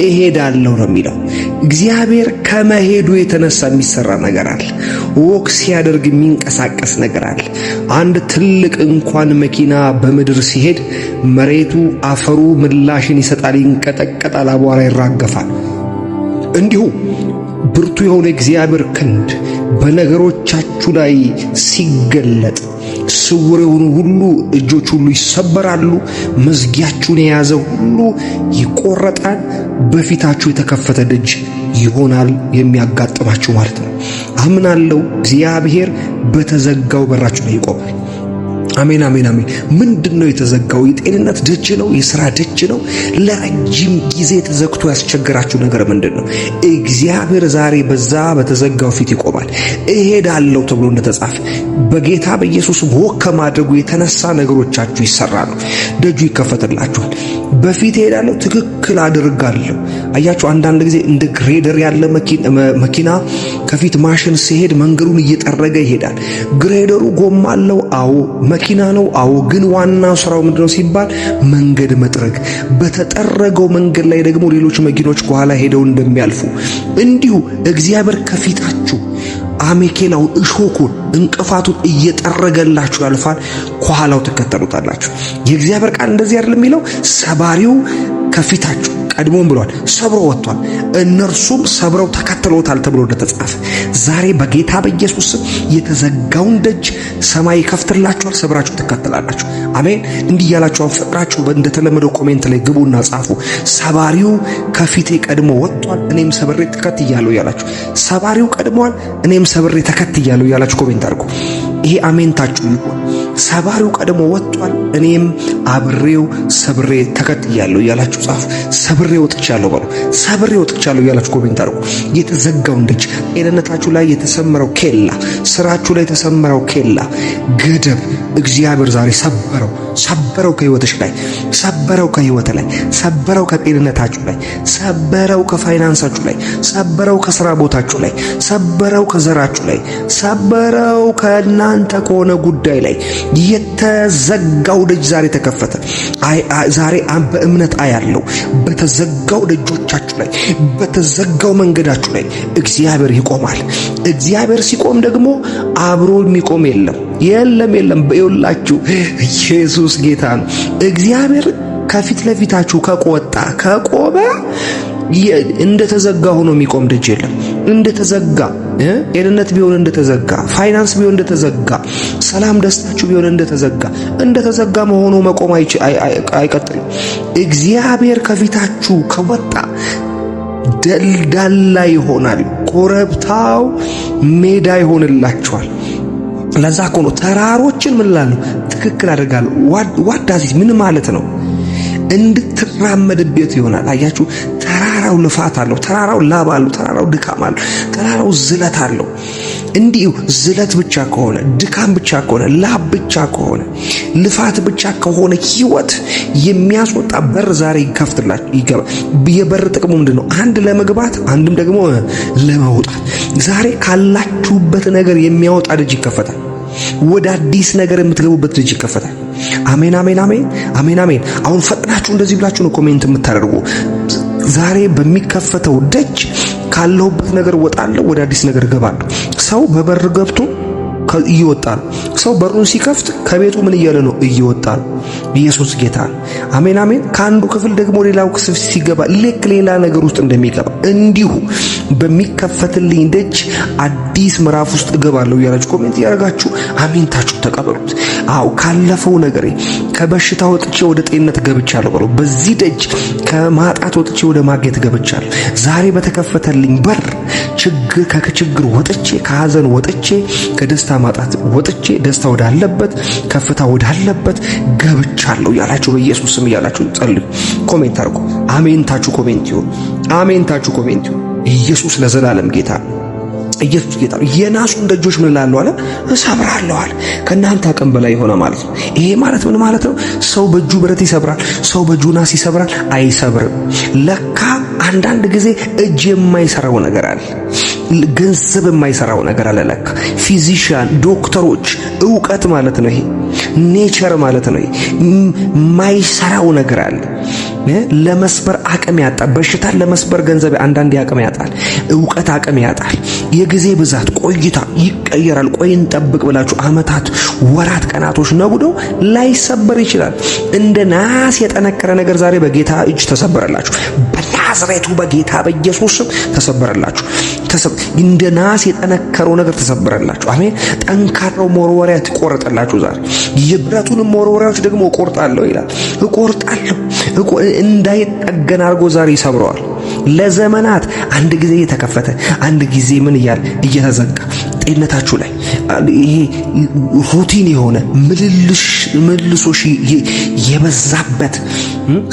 እሄዳለሁ ነው የሚለው። እግዚአብሔር ከመሄዱ የተነሳ የሚሰራ ነገር አለ። ወክ ሲያደርግ የሚንቀሳቀስ ነገር አለ። አንድ ትልቅ እንኳን መኪና በምድር ሲሄድ መሬቱ አፈሩ ምላሽን ይሰጣል፣ ይንቀጠቀጣል፣ አቧራ ይራገፋል። እንዲሁ ብርቱ የሆነ እግዚአብሔር ክንድ በነገሮቻችሁ ላይ ሲገለጥ ስውር የሆኑ ሁሉ እጆች ሁሉ ይሰበራሉ። መዝጊያችሁን የያዘ ሁሉ ይቆረጣል። በፊታችሁ የተከፈተ ደጅ ይሆናል የሚያጋጥማችሁ ማለት ነው። አምናለሁ እግዚአብሔር በተዘጋው በራችሁ ላይ ይቆማል። አሜን። ምንድነው የተዘጋው? የጤንነት ደጅ ነው? የሥራ ደጅ ነው? ለረጅም ጊዜ ተዘግቶ ያስቸገራችሁ ነገር ምንድነው? እግዚአብሔር ዛሬ በዛ በተዘጋው ፊት ይቆማል። እሄዳለሁ ተብሎ እንደተጻፈ በጌታ በኢየሱስ ወክ ከማድረጉ የተነሳ ነገሮቻችሁ ይሰራሉ። ደጁ ይከፈትላችኋል። በፊት እሄዳለሁ፣ ትክክል አድርጋለሁ። አያችሁ፣ አንዳንድ ጊዜ እንደ ግሬደር ያለ መኪና ከፊት ማሽን ሲሄድ መንገዱን እየጠረገ ይሄዳል። ግሬደሩ ጎማ አለው፣ አዎ። መኪና ነው፣ አዎ። ግን ዋናው ስራው ምንድነው ሲባል መንገድ መጥረግ። በተጠረገው መንገድ ላይ ደግሞ ሌሎች መኪኖች ከኋላ ሄደው እንደሚያልፉ እንዲሁ እግዚአብሔር ከፊታችሁ አሜኬላውን፣ እሾኩን፣ እንቅፋቱን እየጠረገላችሁ ያልፋል። ከኋላው ተከተሉታላችሁ። የእግዚአብሔር ቃል እንደዚህ አይደል የሚለው? ሰባሪው ከፊታችሁ ቀድሞም ብሏል፣ ሰብሮ ወጥቷል፣ እነርሱም ሰብረው ተከትለውታል ተብሎ እንደተጻፈ ዛሬ በጌታ በኢየሱስ ስም የተዘጋውን ደጅ ሰማይ ይከፍትላችኋል፣ ሰብራችሁ ትከተላላችሁ። አሜን። እንዲህ ያላችሁ ፈጥራችሁ እንደተለመደው ኮሜንት ላይ ግቡና ጻፉ። ሰባሪው ከፊቴ ቀድሞ ወጥቷል፣ እኔም ሰብሬ ተከትያለሁ ያላችሁ፣ ሰባሪው ቀድሟል፣ እኔም ሰብሬ ተከትያለሁ ያላችሁ ኮሜንት አድርጉ። ይሄ አሜንታችሁ ይሁን። ሰባሪው ቀድሞ ወጥቷል፣ እኔም አብሬው ሰብሬ ተከትያለሁ ያላችሁ ጻፉ። ሰብሬ ወጥቻለሁ በሉ። ሰብሬ ወጥቻለሁ ያላችሁ ኮሜንት አድርጉ። የተዘጋውን ደጅ፣ ጤንነታችሁ ላይ የተሰመረው ኬላ፣ ስራችሁ ላይ የተሰመረው ኬላ ገደብ እግዚአብሔር ዛሬ ሰበረው ከህይወትሽ ላይ፣ ሰበረው ከህይወት ላይ፣ ሰበረው ከጤንነታችሁ ላይ፣ ሰበረው ከፋይናንሳችሁ ላይ፣ ሰበረው ከስራ ቦታችሁ ላይ፣ ሰበረው ከዘራችሁ ላይ፣ ሰበረው ከእናንተ ከሆነ ጉዳይ ላይ። የተዘጋው ደጅ ዛሬ ተከፈተ። ዛሬ በእምነት አያለው በተዘጋው ደጆቻችሁ ላይ፣ በተዘጋው መንገዳችሁ ላይ እግዚአብሔር ይቆማል። እግዚአብሔር ሲቆም ደግሞ አብሮ የሚቆም የለም። በይውላችሁ ኢየሱስ ጌታ ነው። እግዚአብሔር ከፊት ለፊታችሁ ከቆመ እንደተዘጋ ሆኖ የሚቆም ደጅ የለም። እንደተዘጋ ጤንነት ቢሆን እንደተዘጋ፣ ፋይናንስ ቢሆን እንደተዘጋ፣ ሰላም ደስታችሁ ቢሆን እንደተዘጋ መሆኑ መቆም አይቀጥልም። እግዚአብሔር ከፊታችሁ ከወጣ ደልዳላ ይሆናል። ኮረብታው ሜዳ ይሆንላችኋል። ለዛ እኮ ነው ተራሮችን ምን እላለሁ ትክክል አደርጋለሁ። ዋዳዚት ምን ማለት ነው? እንድትራመድበት ይሆናል። አያችሁ፣ ተራራው ልፋት አለው፣ ተራራው ላብ አለው፣ ተራራው ድካም አለው፣ ተራራው ዝለት አለው። እንዲሁ ዝለት ብቻ ከሆነ፣ ድካም ብቻ ከሆነ፣ ላብ ብቻ ከሆነ፣ ልፋት ብቻ ከሆነ ህይወት የሚያስወጣ በር ዛሬ ይከፍትላችሁ ይገባ። የበር ጥቅሙ ምንድነው? አንድ ለመግባት፣ አንድም ደግሞ ለመውጣት። ዛሬ ካላችሁበት ነገር የሚያወጣ ደጅ ይከፈታል። ወደ አዲስ ነገር የምትገቡበት ደጅ ይከፈታል። አሜን አሜን አሜን አሜን አሜን። አሁን ፈጥናችሁ እንደዚህ ብላችሁ ነው ኮሜንት የምታደርጉ። ዛሬ በሚከፈተው ደጅ ካለሁበት ነገር ወጣለሁ፣ ወደ አዲስ ነገር ገባለሁ። ሰው በበር ገብቶ እየወጣ ነው። ሰው በሩን ሲከፍት ከቤቱ ምን እያለ ነው? እየወጣ ነው። ኢየሱስ ጌታ ነው። አሜን አሜን። ከአንዱ ክፍል ደግሞ ሌላው ክፍል ሲገባ ልክ ሌላ ነገር ውስጥ እንደሚገባ እንዲሁ በሚከፈትልኝ ደጅ አዲስ ምዕራፍ ውስጥ እገባለሁ እያላችሁ ኮሜንት ያደርጋችሁ አሜንታችሁ ተቀበሉት። አው ካለፈው ነገሬ ከበሽታ ወጥቼ ወደ ጤንነት ገብቻለሁ በሉ። በዚህ ደጅ ከማጣት ወጥቼ ወደ ማግኘት ገብቻለሁ። ዛሬ በተከፈተልኝ በር ከችግር ወጥቼ፣ ከሐዘን ወጥቼ፣ ከደስታ ማጣት ወጥቼ ደስታ ወዳለበት፣ ከፍታ ወዳለበት ገብቻለሁ ያላችሁ በኢየሱስ ስም ያላችሁ ጸልዩ። ኮሜንት አድርጉ። አሜንታችሁ ኮሜንት ይሁን። አሜንታችሁ ኮሜንት ይሁን። ኢየሱስ ለዘላለም ጌታ፣ ኢየሱስ ጌታ። የናሱን ደጆች ምን እላለሁ አለ? እሰብራለሁ አለ። ከእናንተ አቅም በላይ የሆነ ማለት ነው። ይሄ ማለት ምን ማለት ነው? ሰው በእጁ ብረት ይሰብራል፣ ሰው በእጁ ናስ ይሰብራል፣ አይሰብርም። ለካ አንዳንድ ጊዜ እጅ የማይሰራው ነገር አለ፣ ገንዘብ የማይሰራው ነገር አለ። ለካ ፊዚሻን፣ ዶክተሮች፣ ዕውቀት ማለት ነው። ይሄ ኔቸር ማለት ነው። የማይሰራው ነገር አለ። ለመስበር አቅም ያጣል። በሽታን ለመስበር ገንዘብ አንዳንዴ አቅም ያጣል። ዕውቀት አቅም ያጣል። የጊዜ ብዛት ቆይታ ይቀየራል። ቆይን ጠብቅ ብላችሁ አመታት፣ ወራት፣ ቀናቶች ነጉደው ላይሰበር ይችላል። እንደ ናስ የጠነከረ ነገር ዛሬ በጌታ እጅ ተሰበረላችሁ። በናዝሬቱ በጌታ በኢየሱስ ስም ተሰበረላችሁ። እንደ ናስ የጠነከረው ነገር ተሰበረላችሁ። አሜን። ጠንካራው መወርወሪያ ተቆረጠላችሁ ዛሬ። የብረቱን መወርወሪያዎች ደግሞ እቆርጣለሁ ይላል። እቆርጣለሁ እንዳይጠገን አድርጎ ዛሬ ይሰብረዋል። ለዘመናት አንድ ጊዜ የተከፈተ አንድ ጊዜ ምን እየተዘጋ ጤንነታችሁ ላይ ይሄ ሩቲን የሆነ ምልልሶሽ የበዛበት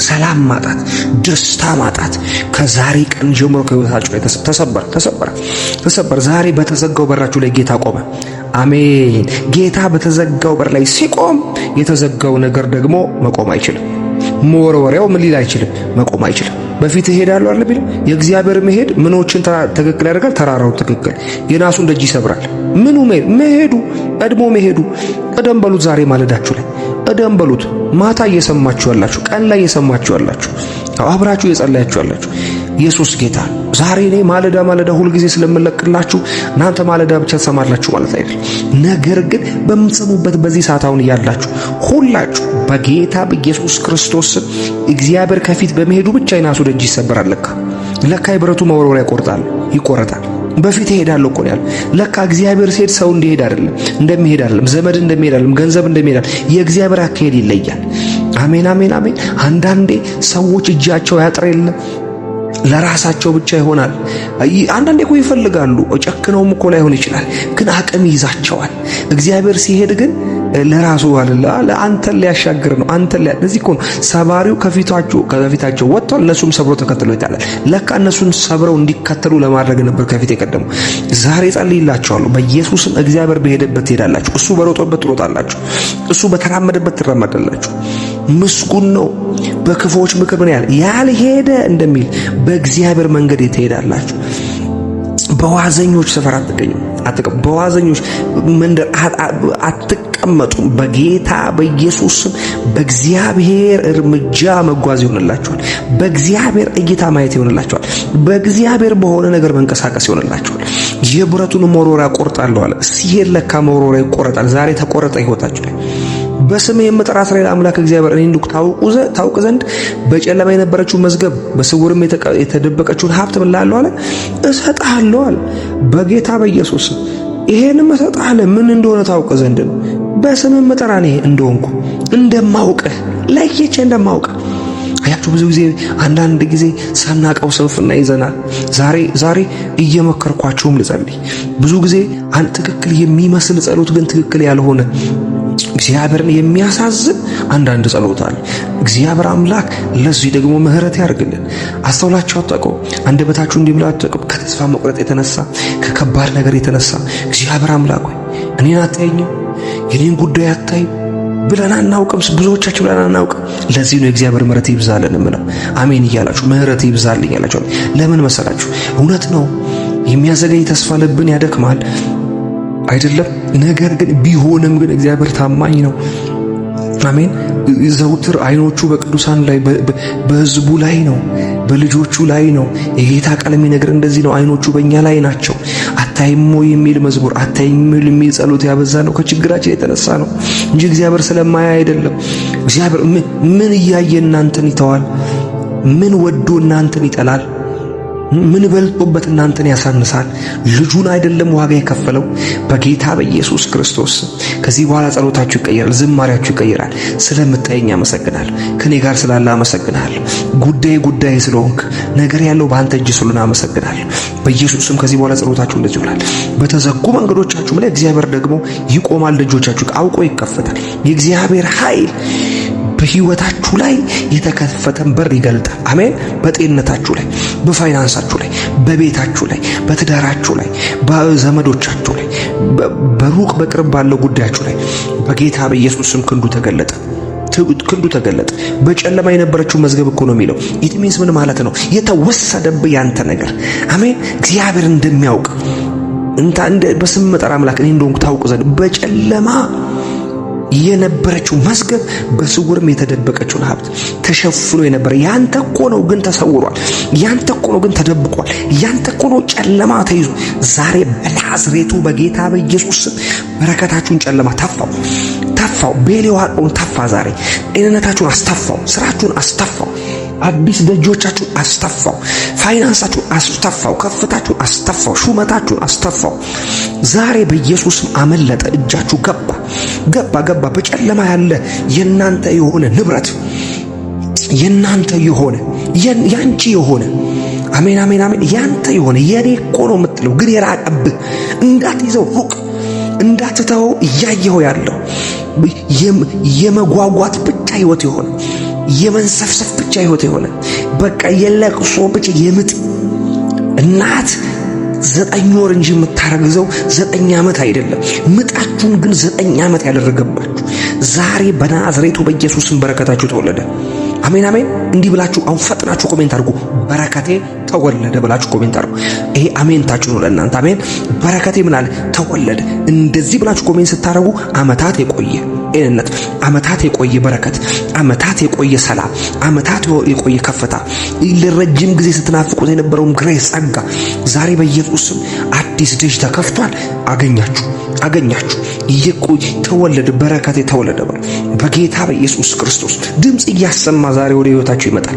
ሰላም ማጣት፣ ደስታ ማጣት ከዛሬ ቀን ጀምሮ ከህይወታችሁ ላይ ተሰበረ። ዛሬ በተዘጋው በራችሁ ላይ ጌታ ቆመ። አሜን። ጌታ በተዘጋው በር ላይ ሲቆም የተዘጋው ነገር ደግሞ መቆም አይችልም። መወርወሪያው ምን ሊል አይችልም፣ መቆም አይችልም። በፊት እሄዳለሁ አይደል ቢል የእግዚአብሔር መሄድ ምኖችን ትክክል ያደርጋል። ተራራው ትክክል የናሱን ደጅ ይሰብራል። ምኑ መሄዱ ቀድሞ መሄዱ ቀደም በሉት። ዛሬ ማለዳችሁ ላይ ቀደም በሉት። ማታ እየሰማችሁ ያላችሁ፣ ቀን ላይ እየሰማችሁ ያላችሁ፣ አብራችሁ እየጸለያችሁ ያላችሁ ኢየሱስ ጌታ። ዛሬ እኔ ማለዳ ሁል ጊዜ ስለምለቅላችሁ እናንተ ማለዳ ብቻ ትሰማላችሁ ማለት አይደል። ነገር ግን በምትሰሙበት በዚህ ሰዓት አሁን ያላችሁ ሁላችሁ በጌታ በኢየሱስ ክርስቶስ እግዚአብሔር ከፊት በመሄዱ ብቻ የናሱ ደጅ ይሰበራል። ለካ የብረቱ መወርወሪያ ይቆረጣል። በፊት እሄዳለሁ እኮ ነው ያለው። ለካ እግዚአብሔር ሲሄድ ሰው እንደሚሄድ አይደለም፣ ዘመድ እንደሚሄድ አይደለም፣ ገንዘብ እንደሚሄድ አይደለም። የእግዚአብሔር አካሄድ ይለያል። አሜን አሜን አሜን። አንዳንዴ ሰዎች እጃቸው ያጥር የለም ለራሳቸው ብቻ ይሆናል። አንዳንዴ እኮ ይፈልጋሉ፣ ጨክነውም እኮ ላይሆን ይችላል፣ ግን አቅም ይይዛቸዋል። እግዚአብሔር ሲሄድ ግን ለራሱ አይደለ፣ አንተን ሊያሻግር ነው። ለዚህ እኮ ነው ሰባሪው ከፊታቸው ወጥቷል፣ እነሱም ሰብረው ተከትለው ይታላል። ለካ እነሱን ሰብረው እንዲከተሉ ለማድረግ ነበር ከፊት የቀደሙ። ዛሬ ጸልይላችኋለሁ በኢየሱስም እግዚአብሔር በሄደበት ትሄዳላችሁ፣ እሱ በሮጠበት ትሮጣላችሁ፣ እሱ በተራመደበት ትራመዳላችሁ። ምስጉን ነው በክፉዎች ምክር ምን ያልሄደ እንደሚል በእግዚአብሔር መንገድ ትሄዳላችሁ። በዋዘኞች ሰፈር አትቀመጡ፣ በዋዘኞች መንደር አትቀመጡ። በጌታ በኢየሱስ ስም በእግዚአብሔር እርምጃ መጓዝ ይሆንላችኋል። በእግዚአብሔር እይታ ማየት ይሆንላችኋል። በእግዚአብሔር በሆነ ነገር መንቀሳቀስ ይሆንላችኋል። የብረቱን መወርወሪያ ቆርጣለሁ አለ። ሲሄድ ለካ መወርወሪያ ይቆረጣል። ዛሬ ተቆረጠ ሕይወታችሁ ላይ። በስሜ የምጠራ እስራኤል አምላክ እግዚአብሔር እኔ እንድኩ ታውቅ ዘንድ በጨለማ የነበረችው መዝገብ በስውርም የተደበቀችውን ሀብት እምላለሁ አለ እሰጥሃለሁ አለ። በጌታ በኢየሱስ ይሄንም እሰጥሃለሁ ምን እንደሆነ ታውቅ ዘንድ ነው። በስሜ የምጠራ እኔ እንደሆንኩ እንደማውቅህ ለይቼ እንደማውቅህ። አያችሁ ብዙ ጊዜ አንዳንድ ጊዜ ሳናቀው ስንፍና ይዘናል። ዛሬ እየመከርኳችሁም ልጸልይ። ብዙ ጊዜ ትክክል የሚመስል ጸሎት ግን ትክክል ያልሆነ እግዚአብሔርን የሚያሳዝን አንዳንድ ጸሎት አለ። እግዚአብሔር አምላክ ለዚህ ደግሞ ምሕረት ያርግልን። አስተውላችሁ አታውቁም? አንደበታችሁ እንዲህ ብላ አታውቁም? ከተስፋ መቁረጥ የተነሳ ከከባድ ነገር የተነሳ እግዚአብሔር አምላክ ሆይ እኔን አታየኝም፣ የኔን ጉዳይ አታይም ብለን አናውቅም። ብዙዎቻችሁ ብለን አናውቅም። ለዚህ ነው እግዚአብሔር ምሕረት ይብዛልን እምለው። አሜን እያላችሁ ምሕረት ይብዛልኝ ያላችሁ ለምን መሰላችሁ? እውነት ነው የሚያዘገይ ተስፋ ልብን ያደክማል አይደለም። ነገር ግን ቢሆንም ግን እግዚአብሔር ታማኝ ነው። አሜን። ዘውትር አይኖቹ በቅዱሳን ላይ በሕዝቡ ላይ ነው፣ በልጆቹ ላይ ነው። የጌታ ቃል የሚነግር እንደዚህ ነው፣ አይኖቹ በእኛ ላይ ናቸው። አታይሞ የሚል መዝሙር አታይሞ የሚል ጸሎት ያበዛ ነው ከችግራችን የተነሳ ነው እንጂ እግዚአብሔር ስለማያ አይደለም። እግዚአብሔር ምን እያየ እናንተን ይተዋል? ምን ወዶ እናንተን ይጠላል? ምን በልጦበት እናንተን ያሳንሳል? ልጁን አይደለም ዋጋ የከፈለው? በጌታ በኢየሱስ ክርስቶስ ከዚህ በኋላ ጸሎታችሁ ይቀየራል፣ ዝማሪያችሁ ይቀየራል። ስለምታየኝ አመሰግናለሁ፣ ከኔ ጋር ስላለ አመሰግናለሁ፣ ጉዳይ ስለሆንክ ነገር ያለው በአንተ እጅ ስለሆነ አመሰግናለሁ። በኢየሱስም ከዚህ በኋላ ጸሎታችሁ እንደዚህ ይሆናል። በተዘጉ መንገዶቻችሁ ላይ እግዚአብሔር ደግሞ ይቆማል፣ ደጆቻችሁ አውቆ ይከፈታል። የእግዚአብሔር ኃይል በህይወታችሁ ላይ የተከፈተን በር ይገልጣል። አሜን። በጤንነታችሁ ላይ፣ በፋይናንሳችሁ ላይ፣ በቤታችሁ ላይ፣ በትዳራችሁ ላይ፣ በዘመዶቻችሁ ላይ፣ በሩቅ በቅርብ ባለው ጉዳያችሁ ላይ በጌታ በኢየሱስም ክንዱ ተገለጠ። በጨለማ የነበረችው መዝገብ እኮ ነው የሚለው። ኢትሚንስ ምን ማለት ነው? የተወሰደብህ ያንተ ነገር። አሜን። እግዚአብሔር እንደሚያውቅ በስም መጠራ አምላክ እኔ እንደሆንኩ ታውቅ ዘንድ በጨለማ የነበረችው መዝገብ በስውርም የተደበቀችውን ሀብት ተሸፍኖ የነበረ ያንተ እኮ ነው፣ ግን ተሰውሯል። ያንተ እኮ ነው፣ ግን ተደብቋል። ያንተ እኮ ነው፣ ጨለማ ተይዞ። ዛሬ በናዝሬቱ በጌታ በኢየሱስ ስም በረከታችሁን ጨለማ ተፋው፣ ቤሌዋን ተፋ። ዛሬ ጤንነታችሁን አስተፋው፣ ስራችሁን አስተፋው፣ አዲስ ደጆቻችሁን አስተፋው፣ ፋይናንሳችሁን አስተፋው፣ ከፍታችሁን አስተፋው፣ ሹመታችሁን አስተፋው። ዛሬ በኢየሱስም አመለጠ፣ እጃችሁ ገባ። በጨለማ ያለ የናንተ የሆነ ንብረት የናንተ የሆነ ያንቺ የሆነ አሜን አሜን አሜን፣ ያንተ የሆነ የኔ እኮ ነው የምትለው ግን የራቀብህ እንዳትይዘው፣ ሩቅ እንዳትተወው፣ እያየኸው ያለው የመጓጓት ብቻ ህይወት የሆነ የመንሰፍሰፍ ብቻ ህይወት የሆነ በቃ የለቅሶ ብቻ የምጥ እናት 9 ወር እንጂ የምታረግዘው 9 ዓመት አይደለም። ምጣችሁን ግን 9 ዓመት ያደረገባችሁ ዛሬ በናዝሬቱ በኢየሱስም በረከታችሁ ተወለደ። አሜን አሜን። እንዲህ ብላችሁ አሁን ፈጥናችሁ ኮሜንት አድርጉ፣ በረከቴ ተወለደ ብላችሁ ኮሜንት አድርጉ። ይሄ አሜንታችሁ ነው ለእናንተ። አሜን። በረከቴ ምን አለ? ተወለደ። እንደዚህ ብላችሁ ኮሜንት ስታደርጉ ዓመታት የቆየ ጤንነት፣ ዓመታት የቆየ በረከት፣ ዓመታት የቆየ ሰላም፣ ዓመታት የቆየ ከፍታ፣ ለረጅም ጊዜ ስትናፍቁት የነበረውን ግሬስ ጸጋ ዛሬ በኢየሱስ ስም አዲስ ደጅ ተከፍቷል። አገኛችሁ። ተወለደ፣ በረከቴ ተወለደ ብሎ በጌታ በኢየሱስ ክርስቶስ ድምጽ እያሰማ ዛሬ ወደ ህይወታችሁ ይመጣል።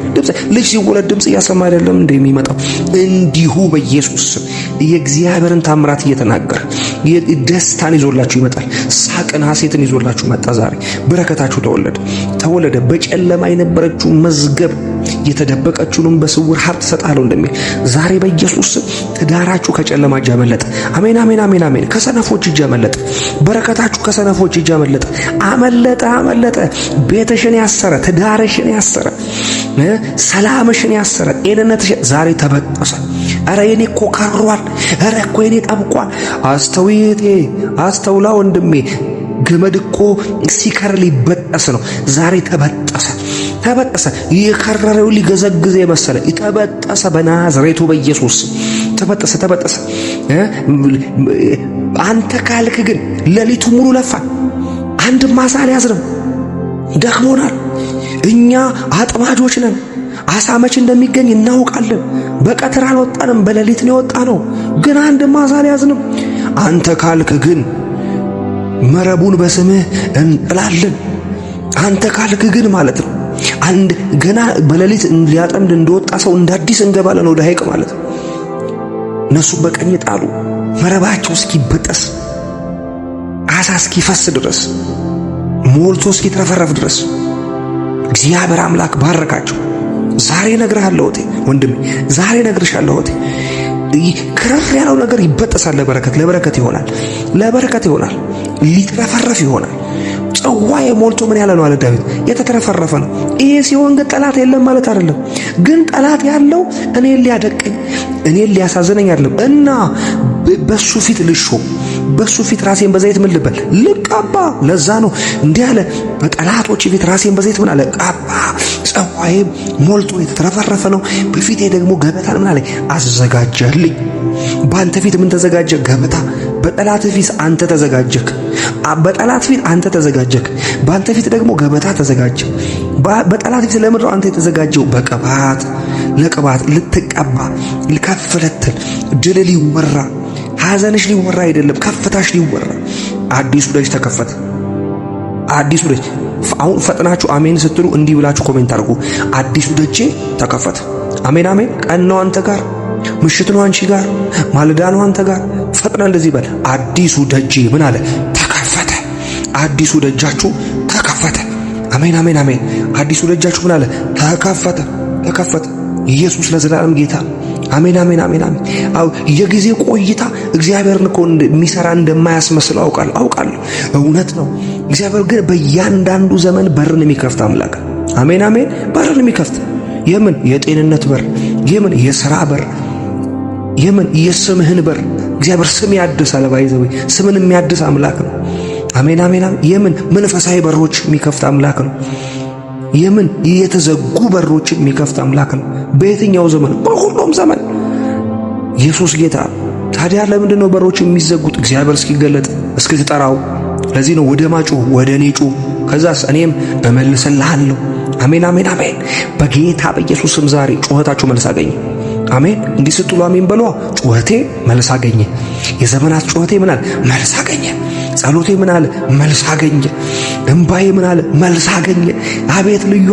ልጅ ሲወለድ ድምጽ እያሰማ አይደለም እንደሚመጣው እንዲሁ በኢየሱስ ስም የእግዚአብሔርን ታምራት እየተናገረ ደስታን ይዞላችሁ ይመጣል። ሳቅን፣ ሐሴትን ይዞላችሁ መጣ። ዛሬ በረከታችሁ ተወለደ። በጨለማ የነበረችው መዝገብ የተደበቀችውንም በስውር ሀብት ሰጣለሁ እንደሚል ዛሬ በኢየሱስ ስም ትዳራችሁ ከጨለማ እጅ አመለጠ። አሜን፣ አሜን፣ አሜን፣ አሜን። ከሰነፎች እጅ አመለጠ። በረከታችሁ ከሰነፎች እጅ አመለጠ። ቤትሽን ያሰረ፣ ትዳርሽን ያሰረ፣ ሰላምሽን ያሰረ፣ ጤንነትሽን ዛሬ ተበጠሰ። አረ የኔ እኮ ካሯል፣ አረ እኮ የኔ ጠብቋል። አስተውላ ወንድሜ፣ ገመድ እኮ ሲከር ሊበጠስ ነው። ዛሬ ተበጠሰ። የከረረው ሊገዘግዝ የመሰለ ተበጠሰ። በናዝሬቱ በኢየሱስ ተበጠሰ። አንተ ካልክ ግን ሌሊቱ ሙሉ ለፋን፣ አንድ ማሳ አልያዝንም፣ ደክሞናል። እኛ አጥማጆች ነን። አሳ መች እንደሚገኝ እናውቃለን። በቀትር አልወጣንም፣ በሌሊት ነው የወጣነው፣ ግን አንድ ማሳ አልያዝንም። አንተ ካልክ ግን መረቡን በስምህ እንጥላለን። አንተ ካልክ ግን ማለት ነው አንድ ገና በሌሊት ሊያጠምድ እንደወጣ ሰው እንዳዲስ እንገባለን ወደ ሐይቅ ማለት ነው። እነሱ በቀኝ ጣሉ፣ መረባቸው እስኪበጠስ፣ አሳ እስኪፈስ ድረስ፣ ሞልቶ እስኪትረፈረፍ ድረስ እግዚአብሔር አምላክ ባረካቸው። ዛሬ እነግርሃለሁ ወንድሜ፣ ዛሬ እነግርሻለሁ ክረር ያለው ነገር ይበጠሳል። ለበረከት ይሆናል። ሊትረፈረፍ ይሆናል። ጽዋዬ ሞልቶ ምን ያለ ነው አለ ዳዊት፣ የተትረፈረፈ ነው። ይሄ ሲሆን ግን ጠላት የለም ማለት አይደለም። ግን ጠላት ያለው እኔን ሊያደቀኝ፣ እኔን ሊያሳዝነኝ አይደለም እና በሱ ፊት ልሾም፣ በሱ ፊት ራሴን በዘይት ምን ልበል? ልቀባ። ለዛ ነው እንዲህ አለ፣ በጠላቶች ፊት ራሴን በዘይት ምን አለ? ቀባ። ጽዋዬ ሞልቶ የተትረፈረፈ ነው። በፊቴ ደግሞ ገበታን ምን አለ? አዘጋጀልኝ። በአንተ ፊት ምን ተዘጋጀ? ገበታ። በጠላት ፊት አንተ ተዘጋጀክ። በአንተ ፊት ደግሞ ገበታ ተዘጋጀ። በጠላት ፊት ለምድር አንተ የተዘጋጀው በቅባት፣ ለቅባት ልትቀባ፣ ከፍ ልትል፣ ድል ሊወራ፣ ሐዘንሽ ሊወራ አይደለም፣ ከፍታሽ ሊወራ። አዲሱ ደጅ ተከፈተ። አዲሱ ደጅ። አሁን ፈጥናችሁ አሜን ስትሉ እንዲህ ብላችሁ ኮሜንት አድርጉ። አዲሱ ደጅ ተከፈተ። አሜን፣ አሜን። ቀን ነው አንተ ጋር፣ ምሽት ነው አንቺ ጋር፣ ማለዳ ነው አንተ ጋር። ፈጥና እንደዚህ በል። አዲሱ ደጅ ምን አለ? ተከፈተ። አዲሱ ደጃችሁ ተከፈተ። አሜን፣ አሜን፣ አሜን። አዲሱ ደጃችሁ ምን አለ? ተከፈተ። ኢየሱስ ለዘላለም ጌታ። አሜን፣ አሜን፣ አሜን፣ አሜን። አው የጊዜ ቆይታ እግዚአብሔርን እኮ የሚሰራ እንደማያስመስል አውቃለሁ። እውነት ነው። እግዚአብሔር ግን በእያንዳንዱ ዘመን በርን የሚከፍት አምላክ። አሜን፣ አሜን። በርን የሚከፍት የምን የጤንነት በር፣ የምን የሥራ በር፣ የምን የስምህን በር። እግዚአብሔር ስም ያድሳል። ባይዘው ስምን የሚያድስ አምላክ ነው። አሜን፣ አሜን። የምን መንፈሳዊ በሮች የሚከፍት አምላክ ነው። የምን የተዘጉ በሮችን የሚከፍት አምላክ ነው። በየትኛው ዘመን? በሁሉም ዘመን ኢየሱስ ጌታ። ታዲያ ለምንድን ነው በሮች የሚዘጉት? እግዚአብሔር እስኪገለጥ እስክትጠራው። ለዚህ ነው ወደ ማጩ ወደ እኔ ጩ፣ ከዛስ እኔም እመልስልሃለሁ። አሜን፣ አሜን፣ አሜን። በጌታ በኢየሱስ ስም ዛሬ ጩኸታችሁ መልስ አገኘ። አሜን። እንዲህ ስትሉ አሜን በሏ። ጩኸቴ መልስ አገኘ። የዘመናት ጩኸቴ ምን አለ? መልስ አገኘ። ጸሎቴ ምን አለ? መልስ አገኘ። እንባዬ ምን አለ? መልስ አገኘ። አቤት ልዩ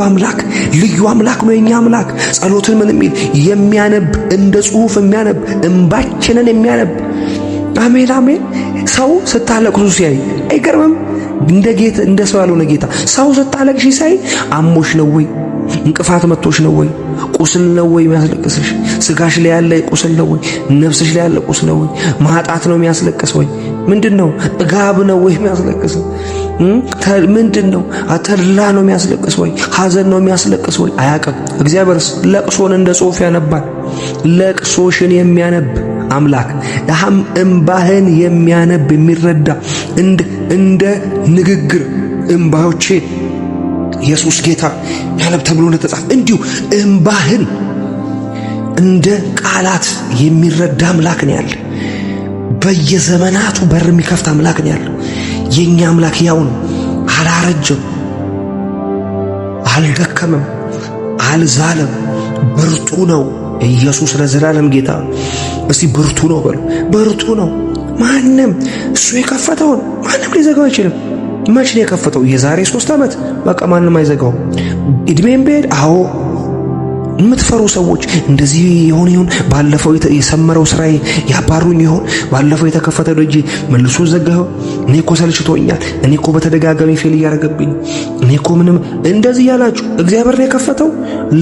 አምላክ ነው የኛ አምላክ። ጸሎትን ምን የሚል የሚያነብ፣ እንደ ጽሑፍ የሚያነብ፣ እንባችንን የሚያነብ። አሜን፣ አሜን። ሰው ስታለቅሱ ሲያይ አይገርምም? እንደ ሰው ያልሆነ ጌታ ሰው ስታለቅሽ ሲያይ አሞሽ ነው ወይ? እንቅፋት መጥቶሽ ነው ወይ? ቁስል ነው ወይ የሚያስለቅስሽ? ስጋሽ ላይ ያለ ቁስል ነው ወይ? ነፍስሽ ላይ ያለ ቁስል ነው ወይ? ማጣት ነው የሚያስለቅስ ወይ? ምንድነው? ጥጋብ ነው ወይ የሚያስለቅስ? ምንድነው? ተድላ ነው የሚያስለቅስ ወይ? ሐዘን ነው የሚያስለቅስ ወይ? አያውቅም። እግዚአብሔር ለቅሶን እንደ ጽሑፍ ያነባል። ለቅሶሽን የሚያነብ አምላክ፣ እንባህን የሚያነብ የሚረዳ እንደ ንግግር እንባዮቼ ኢየሱስ ጌታ ያነብ ተብሎ እንደተጻፈ እንዲሁ እንደ ቃላት የሚረዳ አምላክ ነው ያለ። በየዘመናቱ በር የሚከፍት አምላክ ነው ያለው። የኛ አምላክ ያው ነው። አላረጀም፣ አልደከመም፣ አልዛለም። ብርቱ ነው። ኢየሱስ ለዘላለም ጌታ። እስቲ ብርቱ ነው በሉ። ብርቱ ነው። ማንም እሱ የከፈተውን ማንም ሊዘጋው አይችልም። መቼ ነው የከፈተው? የዛሬ 3 ዓመት። በቃ ማንም አይዘጋው። እድሜም ቢሄድ አዎ የምትፈሩ ሰዎች እንደዚህ ይሁን ባለፈው የሰመረው ስራዬ ያባሩኝ ይሆን? ባለፈው የተከፈተ ደጅ መልሶ ዘጋው? እኔ እኮ ሰልችቶኛል፣ እኔ እኮ በተደጋጋሚ ፌል እያደረገብኝ፣ እኔ እኮ ምንም እንደዚህ ያላችሁ እግዚአብሔር ነው የከፈተው።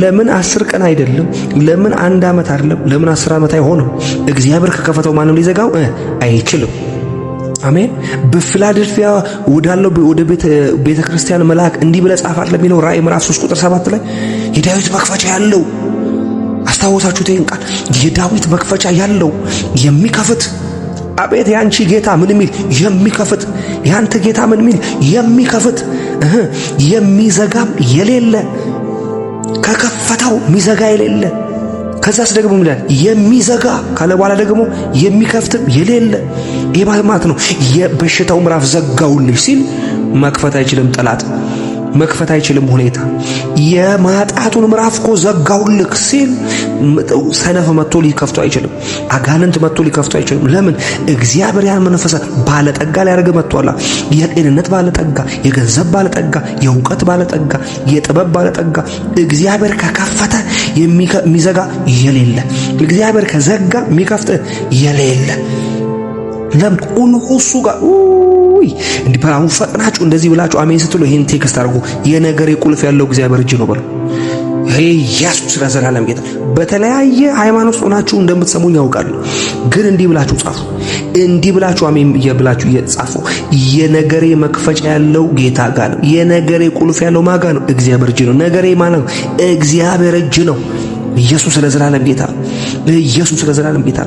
ለምን 10 ቀን አይደለም? ለምን 1 ዓመት አይደለም? ለምን 10 ዓመት አይሆንም? እግዚአብሔር ከከፈተው ማንም ሊዘጋው አይችልም። አሜን። በፊላደልፊያ ወዳለው ወደ ቤተ ክርስቲያን መልአክ እንዲህ ብለህ ጻፍ ለሚለው ራእይ ምዕራፍ 3 ቁጥር 7 ላይ የዳዊት መክፈቻ ያለው አስታውሳችሁት ይህን ቃል። የዳዊት መክፈቻ ያለው የሚከፍት። አቤት ያንቺ ጌታ ምን የሚል የሚከፍት፣ ያንተ ጌታ ምን የሚል የሚከፍት፣ የሚዘጋም የሌለ፣ ከከፈተው ሚዘጋ የሌለ። ከዛስ ደግሞ ይላል የሚዘጋ ካለ በኋላ ደግሞ የሚከፍትም የሌለ። ይሄ ማለት ነው የበሽታው ምዕራፍ ዘጋውልሽ ሲል መክፈት አይችልም ጠላት፣ መክፈት አይችልም ሁኔታ። የማጣቱን ምዕራፍ እኮ ዘጋውልክ ሲል ሰነፍ መጥቶ ሊከፍቱ አይችልም። አጋንንት መጥቶ ሊከፍቱ አይችልም። ለምን? እግዚአብሔር ያን መንፈሳት ባለጠጋ ሊያደርግ መጥቷላ። የጤንነት ባለጠጋ፣ የገንዘብ ባለጠጋ፣ የእውቀት ባለጠጋ፣ የጥበብ ባለጠጋ። እግዚአብሔር ከከፈተ የሚዘጋ የሌለ፣ እግዚአብሔር ከዘጋ የሚከፍት የሌለ። ለምን? እሱ ጋር እንዲህ በአሁን ፈጥናችሁ እንደዚህ ብላችሁ አሜን ስትሉ ይሄን ቴክስት አድርጉ። የነገሬ ቁልፍ ያለው እግዚአብሔር እጅ ነው በሉ። ይሄ ኢየሱስ ለዘላለም ጌታ። በተለያየ ሃይማኖት ሆናችሁ እንደምትሰሙኝ ያውቃሉ፣ ግን እንዲህ ብላችሁ ጻፉ። እንዲህ ብላችሁ አሜን ብላችሁ እየጻፉ የነገሬ መክፈቻ ያለው ጌታ ጋር ነው። የነገሬ ቁልፍ ያለው ማጋ ነው? እግዚአብሔር እጅ ነው። ነገሬ ማለት ነው እግዚአብሔር እጅ ነው። ኢየሱስ ለዘላለም ጌታ። ኢየሱስ ለዘላለም ጌታ።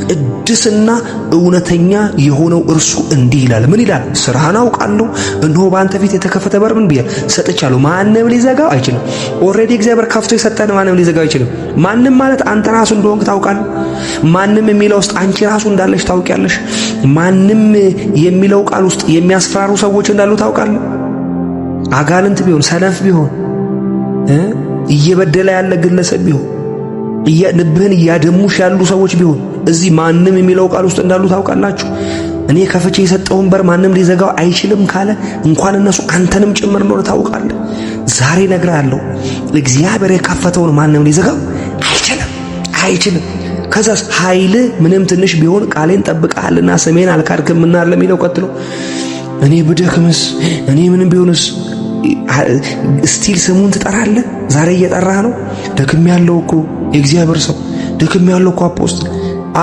ቅድስና እውነተኛ የሆነው እርሱ እንዲህ ይላል። ምን ይላል? ስራህን አውቃለሁ፣ እነሆ በአንተ ፊት የተከፈተ በር ምን ብዬ ሰጥቻለሁ፣ ማንም ሊዘጋው አይችልም። ኦልሬዲ እግዚአብሔር ከፍቶ የሰጠን ማንም ሊዘጋው አይችልም። ማንም ማለት አንተ ራሱ እንደሆንክ ታውቃለህ። ማንም የሚለው ውስጥ አንቺ ራሱ እንዳለሽ ታውቂያለሽ። ማንም የሚለው ቃል ውስጥ የሚያስፈራሩ ሰዎች እንዳሉ ታውቃለህ። አጋንንት ቢሆን፣ ሰነፍ ቢሆን፣ እየበደለ ያለ ግለሰብ ቢሆን፣ ልብህን እያደሙሽ ያሉ ሰዎች ቢሆን እዚህ ማንም የሚለው ቃል ውስጥ እንዳሉ ታውቃላችሁ። እኔ ከፍቼ የሰጠውን በር ማንም ሊዘጋው አይችልም ካለ እንኳን እነሱ አንተንም ጭምር እንደሆነ ታውቃለህ። ዛሬ እነግርሃለሁ እግዚአብሔር የከፈተውን ማንም ሊዘጋው አይችልም። ከዛስ ኃይል ምንም ትንሽ ቢሆን ቃሌን ጠብቀሃልና ስሜን አልካድክምና ለሚለው ቀጥሎ እኔ ብደክምስ እኔ ምንም ቢሆንስ ስቲል ስሙን ትጠራለህ። ዛሬ እየጠራህ ነው። ደክም ያለው እኮ የእግዚአብሔር ሰው ደክም ያለው እኮ አፖስትል።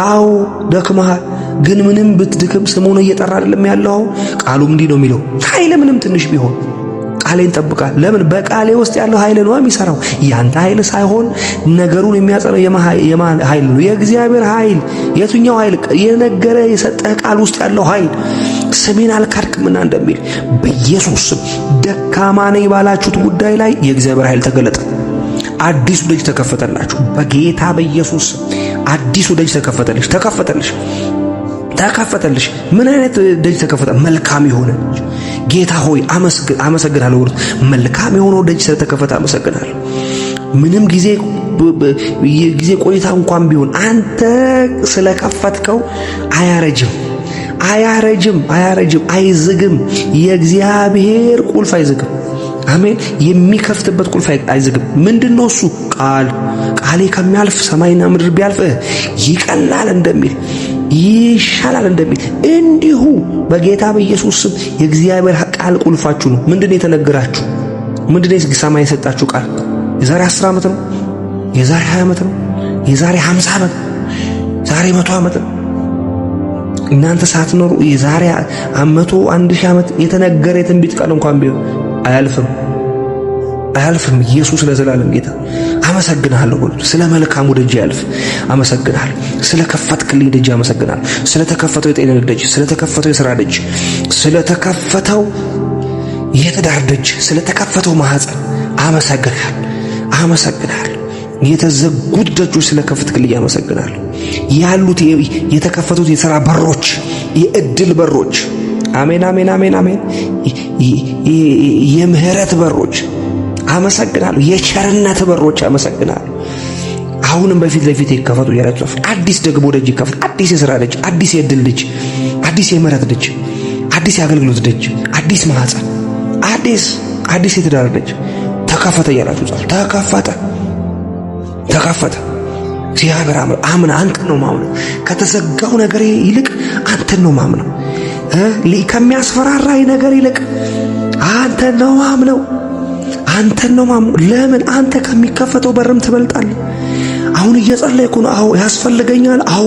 አዎ ደክመሃል፣ ግን ምንም ብትድክም ስሙን እየጠራ አይደለም ያለው። ቃሉም እንዲህ ነው የሚለው ኃይል ምንም ትንሽ ቢሆን ቃሌን ጠብቃል። ለምን? በቃሌ ውስጥ ያለው ኃይል ነው የሚሰራው። ያንተ ኃይል ሳይሆን ነገሩን የሚያጸናው የማን ኃይል ነው? የእግዚአብሔር ኃይል። የትኛው ኃይል? የነገረ የሰጠህ ቃል ውስጥ ያለው ኃይል። ስሜን አልካድክምና እንደሚል በኢየሱስ ስም ደካማ ነኝ ባላችሁት ጉዳይ ላይ የእግዚአብሔር ኃይል ተገለጠ። አዲሱ ደጅ ተከፈተላችሁ በጌታ በኢየሱስ ስም። አዲሱ ደጅ ተከፈተልሽ። ምን አይነት ደጅ ተከፈተ? መልካም የሆነ ጌታ ሆይ አመሰግናለሁ። መልካም የሆነው ደጅ ስለተከፈተ አመሰግናለሁ። ምንም ጊዜ ቆይታ እንኳን ቢሆን አንተ ስለከፈትከው አያረጅም፣ አይዝግም። የእግዚአብሔር ቁልፍ አይዝግም። አሜን። የሚከፍትበት ቁልፍ አይዝግም። ምንድነው እሱ? ቃሌ ከሚያልፍ ሰማይና ምድር ቢያልፍ ይቀላል እንደሚል ይሻላል እንደሚል እንዲሁ በጌታ በኢየሱስ ስም የእግዚአብሔር ቃል ቁልፋችሁ ነው። ምንድነው የተነገራችሁ? ምንድነው ሰማይ የሰጣችሁ ቃል? የዛሬ 10 ዓመት ነው? የዛሬ 20 ዓመት ነው? የዛሬ 50 ዓመት? ዛሬ 100 ዓመት ነው? እናንተ ሳትኖሩ የዛሬ 100 1000 ዓመት የተነገረ የትንቢት ቃል እንኳን ቢሆን አያልፍም። ኢየሱስ ለዘላለም ጌታ። አመሰግናለሁ ሁሉ ስለ መልካሙ ደጅ ያልፍ። አመሰግናለሁ ስለ ከፈትክልኝ ደጅ። አመሰግናለሁ ስለ ተከፈተው የጤንነት ደጅ፣ ስለ ተከፈተው የሥራ ደጅ፣ ስለ ተከፈተው የትዳር ደጅ፣ ስለ ተከፈተው ማህፀን አመሰግናለሁ። የተዘጉት ደጆች ስለከፈትክልኝ አመሰግናለሁ። ያሉት የተከፈቱት የሥራ በሮች፣ የእድል በሮች፣ አሜን አሜን አሜን አሜን፣ የምህረት በሮች አመሰግናለሁ። የቸርነት በሮች አመሰግናለሁ። አሁንም በፊት ለፊት ይከፈቱ እያላችሁ አዲስ ደግሞ ደጅ ይከፈት። አዲስ የሥራ ደጅ፣ አዲስ የእድል ደጅ፣ አዲስ የምህረት ደጅ፣ አዲስ የአገልግሎት ደጅ፣ አዲስ ማህፀን፣ አዲስ የትዳር ደጅ ተከፈተ እያላችሁ ጻፉ። ተከፈተ። እግዚአብሔር አምና አንተን ነው ማምነው። ከተዘጋው ነገር ይልቅ አንተን ነው ማምነው። ከሚያስፈራራኝ ነገር ይልቅ አንተን ነው ማምነው። ለምን? አንተ ከሚከፈተው በርም ትበልጣለህ። አሁን እየጸለይኩ ነው። አዎ ያስፈልገኛል። አዎ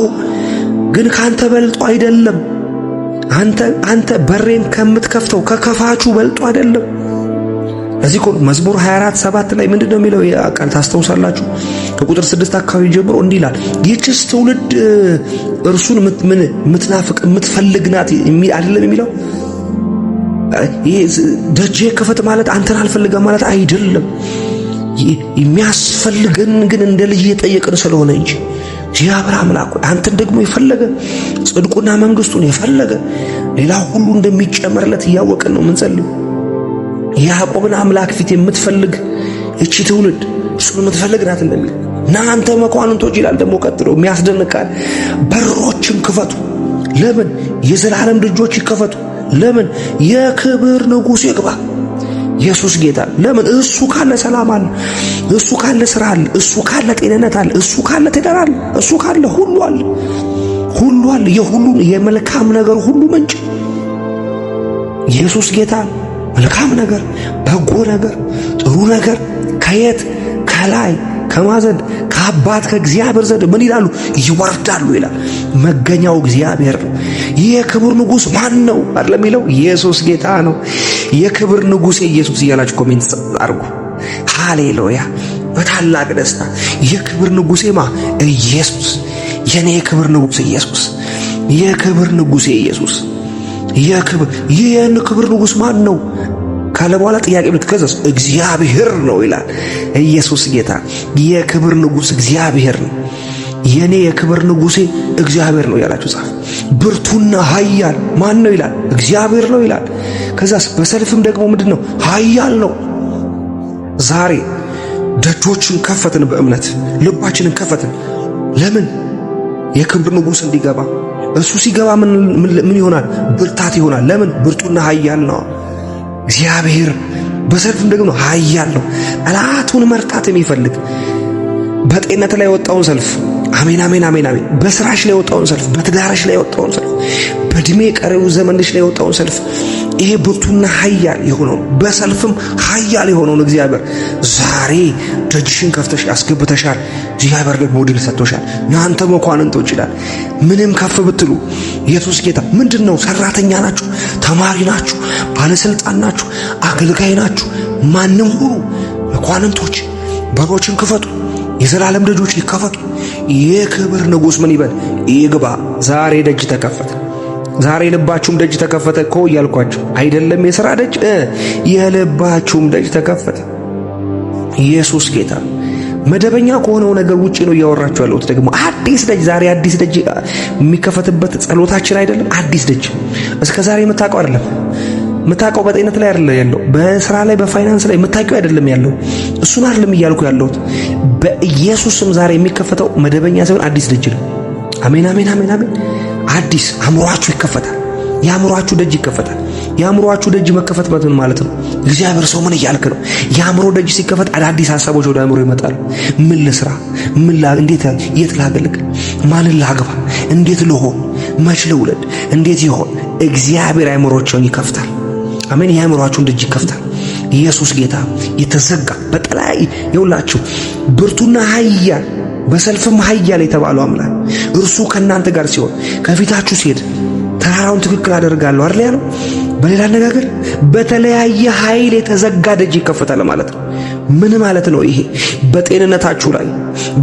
ግን ካንተ በልጦ አይደለም። አንተ በሬን ከምትከፍተው ከከፋቹ በልጦ አይደለም። እዚህ እኮ መዝሙር 24:7 ላይ ምንድነው የሚለው? ቃል ታስተውሳላችሁ? ከቁጥር 6 አካባቢ ጀምሮ እንዲህ ይላል፣ ይህችስ ትውልድ እርሱን ምትናፍቅ ምትፈልግ ናት አይደለም የሚለው። ይሄ ደጄ ክፈት ማለት አንተን አልፈልገም ማለት አይደለም። የሚያስፈልገን ግን እንደ ልጅ እየጠየቅን ስለሆነ እንጂ እግዚአብሔር አምላክ አንተን ደግሞ የፈለገ ጽድቁና መንግስቱን የፈለገ ሌላ ሁሉ እንደሚጨመርለት እያወቅን ነው የምንጸልየው። ያዕቆብን አምላክ ፊት የምትፈልግ እቺ ትውልድ እሱን የምትፈልግ ናት እንደሚል እናንተ መኳንንቶች ይላል። ደግሞ ቀጥሎ የሚያስደንቃል፣ በሮችን ክፈቱ። ለምን? የዘላለም ደጆች ይከፈቱ። ለምን? የክብር ንጉሥ ይግባ። ኢየሱስ ጌታ። ለምን? እሱ ካለ ሰላም አለ፣ እሱ ካለ ስራ አለ፣ እሱ ካለ ጤንነት አለ፣ እሱ ካለ ትዳር አለ፣ እሱ ካለ ሁሉ አለ። የሁሉ የመልካም ነገር ሁሉ ምንጭ ኢየሱስ ጌታ። መልካም ነገር፣ በጎ ነገር፣ ጥሩ ነገር ከየት? ከላይ ከማዘድ ከአባት ከእግዚአብሔር ዘንድ ምን ይላሉ? ይወርዳሉ ይላል። መገኛው እግዚአብሔር ነው። ይህ የክብር ንጉሥ ማን ነው አይደለም የሚለው? ኢየሱስ ጌታ ነው። የክብር ንጉሥ ኢየሱስ እያላችሁ ኮሜንት አድርጉ። ሃሌሉያ! በታላቅ ደስታ የክብር ንጉሴማ ኢየሱስ፣ የኔ የክብር ንጉሥ ኢየሱስ፣ የክብር ንጉሴ ኢየሱስ። ይህን ክብር ንጉሥ ማን ነው ካለ በኋላ ጥያቄ ምትከዘስ እግዚአብሔር ነው ይላል። ኢየሱስ ጌታ። የክብር ንጉሥ እግዚአብሔር ነው። የኔ የክብር ንጉሴ እግዚአብሔር ነው ያላችሁ ጻፍ። ብርቱና ኃያል ማን ነው ይላል? እግዚአብሔር ነው ይላል። ከዛስ በሰልፍም ደግሞ ምንድነው? ኃያል ነው። ዛሬ ደጆችን ከፈትን፣ በእምነት ልባችንን ከፈትን። ለምን? የክብር ንጉሥ እንዲገባ። እሱ ሲገባ ምን ይሆናል? ብርታት ይሆናል። ለምን? ብርቱና ኃያል ነው እግዚአብሔር። በሰልፍም ደግሞ ኃያል ነው። ጠላቱን መርታት የሚፈልግ በጤንነት ላይ የወጣውን ሰልፍ፣ አሜን አሜን አሜን አሜን፣ በስራሽ ላይ የወጣውን ሰልፍ፣ በትዳርሽ ላይ የወጣውን ሰልፍ፣ በእድሜ ቀሪው ዘመንሽ ላይ የወጣውን ሰልፍ፣ ይሄ ብርቱና ኃያል የሆነውን በሰልፍም ኃያል የሆነውን እግዚአብሔር ዛሬ ደጅሽን ከፍተሽ አስገብተሻል። እግዚአብሔር ደግሞ ድል ሰጥቶሻል። እናንተ መኳንንቶች ይላል። ምንም ከፍ ብትሉ ኢየሱስ ጌታ። ምንድነው? ሰራተኛ ናችሁ፣ ተማሪ ናችሁ፣ ባለስልጣን ናችሁ፣ አገልጋይ ናችሁ፣ ማንም ሁሉ መኳንንቶች በሮችን ክፈቱ። የዘላለም ደጆች ይከፈቱ። የክብር ንጉሥ ምን ይበል? ይግባ። ዛሬ ደጅ ተከፈተ። ዛሬ ልባችሁም ደጅ ተከፈተ እኮ እያልኳችሁ አይደለም? የሥራ ደጅ፣ የልባችሁም ደጅ ተከፈተ። ኢየሱስ ጌታ። መደበኛ ከሆነው ነገር ውጪ ነው እያወራችሁ ያለሁት። ደግሞ አዲስ ደጅ፣ ዛሬ አዲስ ደጅ የሚከፈትበት ጸሎታችን አይደለም? አዲስ ደጅ እስከ ዛሬ የምታውቀው አይደለም። የምታውቀው በጤነት ላይ አይደለም ያለው፣ በስራ ላይ በፋይናንስ ላይ የምታውቀው አይደለም ያለው። እሱን አይደለም እያልኩ ያለሁት። በኢየሱስም ዛሬ የሚከፈተው መደበኛ ሳይሆን አዲስ ደጅ ነው። አሜን አሜን አሜን አሜን። አዲስ አእምሮአችሁ ይከፈታል። የአእምሮአችሁ ደጅ ይከፈታል። የአእምሮአችሁ ደጅ መከፈት ምን ማለት ነው? እግዚአብሔር ሰው ምን እያልክ ነው? የአእምሮ ደጅ ሲከፈት አዳዲስ ሐሳቦች ወደ አእምሮ ይመጣሉ። ምን ልስራ? እንዴት? የት ላገልግል? ማንን ላግባ? እንዴት ልሆን? መች ልውለድ? እንዴት ይሆን? እግዚአብሔር አእምሮአችሁን ይከፍታል። አሜን። የአእምሮአችሁን ደጅ ይከፍታል። ኢየሱስ ጌታ። የተዘጋ በጠላይ የውላችሁ ብርቱና ኃያል በሰልፍም ኃያል የተባለው አምላክ እርሱ ከእናንተ ጋር ሲሆን ከፊታችሁ ሲሄድ ተራራውን ትክክል አደርጋለሁ አይደል ያለው። በሌላ አነጋገር በተለያየ ኃይል የተዘጋ ደጅ ይከፈታል ማለት ነው። ምን ማለት ነው ይሄ? በጤንነታችሁ ላይ፣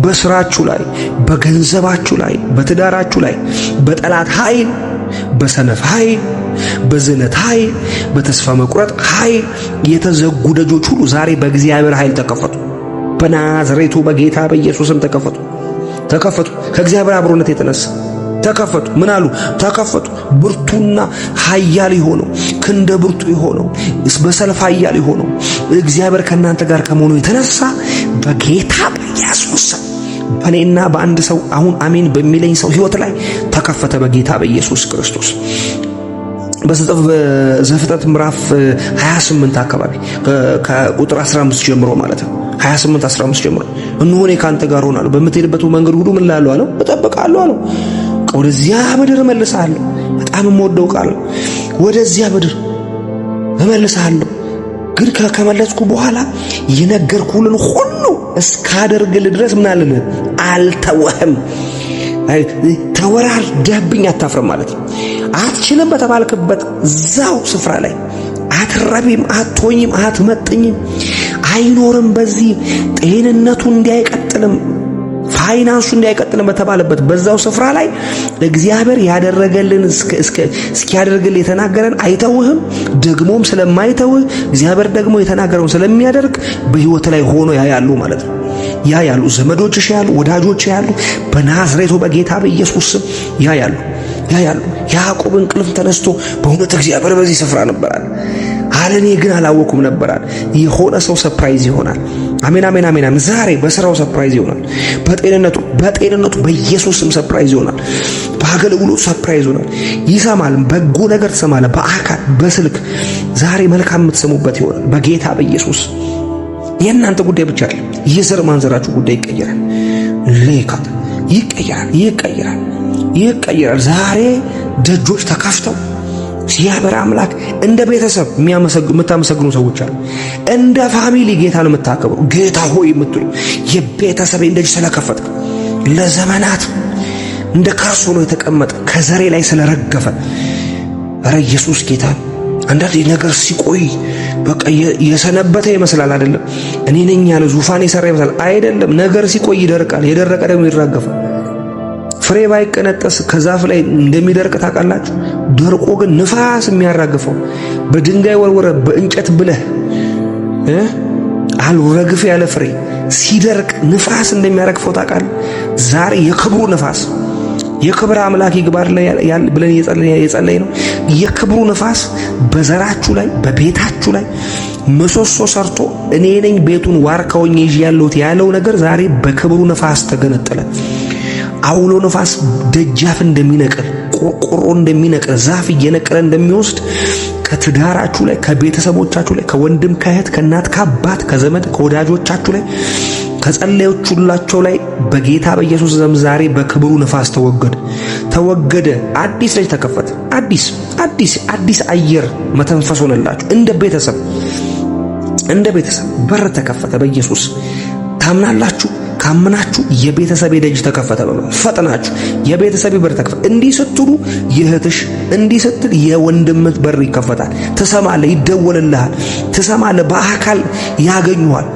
በስራችሁ ላይ፣ በገንዘባችሁ ላይ፣ በትዳራችሁ ላይ በጠላት ኃይል፣ በሰነፍ ኃይል፣ በዝለት ኃይል፣ በተስፋ መቁረጥ ኃይል የተዘጉ ደጆች ሁሉ ዛሬ በእግዚአብሔር ኃይል ተከፈቱ። በናዝሬቱ በጌታ በኢየሱስም ተከፈቱ። ከእግዚአብሔር አብሮነት የተነሳ ተከፈቱ። ምን አሉ? ተከፈቱ። ብርቱና ኃያል የሆነው ክንደ ብርቱ የሆነው በሰልፍ ኃያል የሆነው እግዚአብሔር ከእናንተ ጋር ከመሆኑ የተነሳ በጌታ በኢየሱስ በእኔና በአንድ ሰው አሁን አሜን በሚለኝ ሰው ሕይወት ላይ ተከፈተ በጌታ በኢየሱስ ክርስቶስ። በዘፍጥረት ምዕራፍ 28 አካባቢ ከቁጥር 15 ጀምሮ ማለት ነው 28-15 ጀምሮ እነሆ እኔ ካንተ ጋር ሆናለሁ፣ በምትሄድበት መንገድ ሁሉ ምን እልሃለሁ አለው? እጠብቅሃለሁ አለው። ወደዚያ ምድር እመልስሃለሁ። በጣም የምወደው ቃል ነው። ወደዚያ ምድር እመልስሃለሁ፣ ግን ከመለስኩ በኋላ የነገርኩህን ሁሉ እስካደርግልህ ድረስ ምን አልልህ? አልተወህም። ተወራርደህብኝ አታፍርም ማለት ነው። አትችልም በተባልክበት እዛው ስፍራ ላይ አትረቢም፣ አትሆኝም፣ አትመጥኝም፣ አይኖርም። በዚህ ጤንነቱ እንዲያይቀጥልም ፋይናንሱ እንዲያይቀጥልም በተባለበት በዛው ስፍራ ላይ እግዚአብሔር ያደረገልን እስኪያደርግልን የተናገረን አይተውህም። ደግሞም ስለማይተውህ እግዚአብሔር ደግሞ የተናገረውን ስለሚያደርግ በሕይወት ላይ ሆኖ ያያሉ ማለት ነው። ያያሉ፣ ዘመዶችሽ ያሉ፣ ወዳጆች ያሉ፣ በናዝሬቱ በጌታ በኢየሱስ ስም ያያሉ። ያዕቆብ እንቅልፍ ተነስቶ በእውነት እግዚአብሔር በዚህ ስፍራ ነበራል አለ፣ እኔ ግን አላወኩም ነበራል። የሆነ ሰው ሰርፕራይዝ ይሆናል። አሜን አሜን አሜን። ዛሬ በስራው ሰርፕራይዝ ይሆናል። በጤንነቱ በኢየሱስ ስም ሰርፕራይዝ ይሆናል። በአገልግሎቱ ሰርፕራይዝ ይሆናል። ይሰማል፣ በጎ ነገር ትሰማለ። በአካል በስልክ ዛሬ መልካም የምትሰሙበት ይሆናል በጌታ በኢየሱስ። የእናንተ ጉዳይ ብቻ አይደለም፣ የዘር ማንዘራችሁ ጉዳይ ይቀየራል። ለይካት ይቀየራል። ዛሬ ደጆች ተከፍተው እግዚአብሔር አምላክ እንደ ቤተሰብ የምታመሰግኑ ሰዎች አሉ። እንደ ፋሚሊ ጌታን የምታከብሩ ጌታ ሆይ የምትሉ የቤተሰቤን ደጅ ስለከፈትክ ለዘመናት እንደ ከርሱ ነው የተቀመጠ ከዘሬ ላይ ስለረገፈ ኧረ ኢየሱስ ጌታ። አንዳንድ ነገር ሲቆይ በቃ የሰነበተ ይመስላል አይደለም። እኔ ነኝ ያለ ዙፋን የሰራ ይመስላል አይደለም። ነገር ሲቆይ ይደርቃል፣ የደረቀ ደግሞ ይራገፋል። ፍሬ ባይቀነጠስ ከዛፍ ላይ እንደሚደርቅ ታውቃላችሁ። ደርቆ ግን ንፋስ የሚያራግፈው በድንጋይ ወርወረ በእንጨት ብለህ አልረግፍ ያለ ፍሬ ሲደርቅ ንፋስ እንደሚያረግፈው ታውቃለህ። ዛሬ የክብሩ ንፋስ የክብር አምላክ ይግባር ላይ ብለን የጸለይ ነው። የክብሩ ንፋስ በዘራችሁ ላይ በቤታችሁ ላይ ምሰሶ ሰርቶ እኔ ነኝ ቤቱን ዋርካውኝ ይዤ ያለሁት ያለው ነገር ዛሬ በክብሩ ንፋስ ተገነጠለ። አውሎ ንፋስ ደጃፍ እንደሚነቅል ቆርቆሮ እንደሚነቅል ዛፍ እየነቀለ እንደሚወስድ ከትዳራችሁ ላይ ከቤተሰቦቻችሁ ላይ ከወንድም ከእህት ከእናት ከአባት ከዘመድ ከወዳጆቻችሁ ላይ ከጸለዮቹላቸው ላይ በጌታ በኢየሱስ ስም ዛሬ በክብሩ ንፋስ ተወገደ። አዲስ ልጅ ተከፈተ። አዲስ አየር መተንፈስ ሆነላችሁ። እንደ ቤተሰብ በር ተከፈተ በኢየሱስ። ታምናላችሁ? ካመናችሁ የቤተሰብ ደጅ ተከፈተ በሉ። ፈጥናችሁ የቤተሰብ በር ተከፈተ። እንዲህ ስትሉ የእህትሽ እንዲህ ስትል የወንድምት በር ይከፈታል። ትሰማለህ፣ ይደወልልሃል። ትሰማለህ፣ በአካል ያገኙሃል።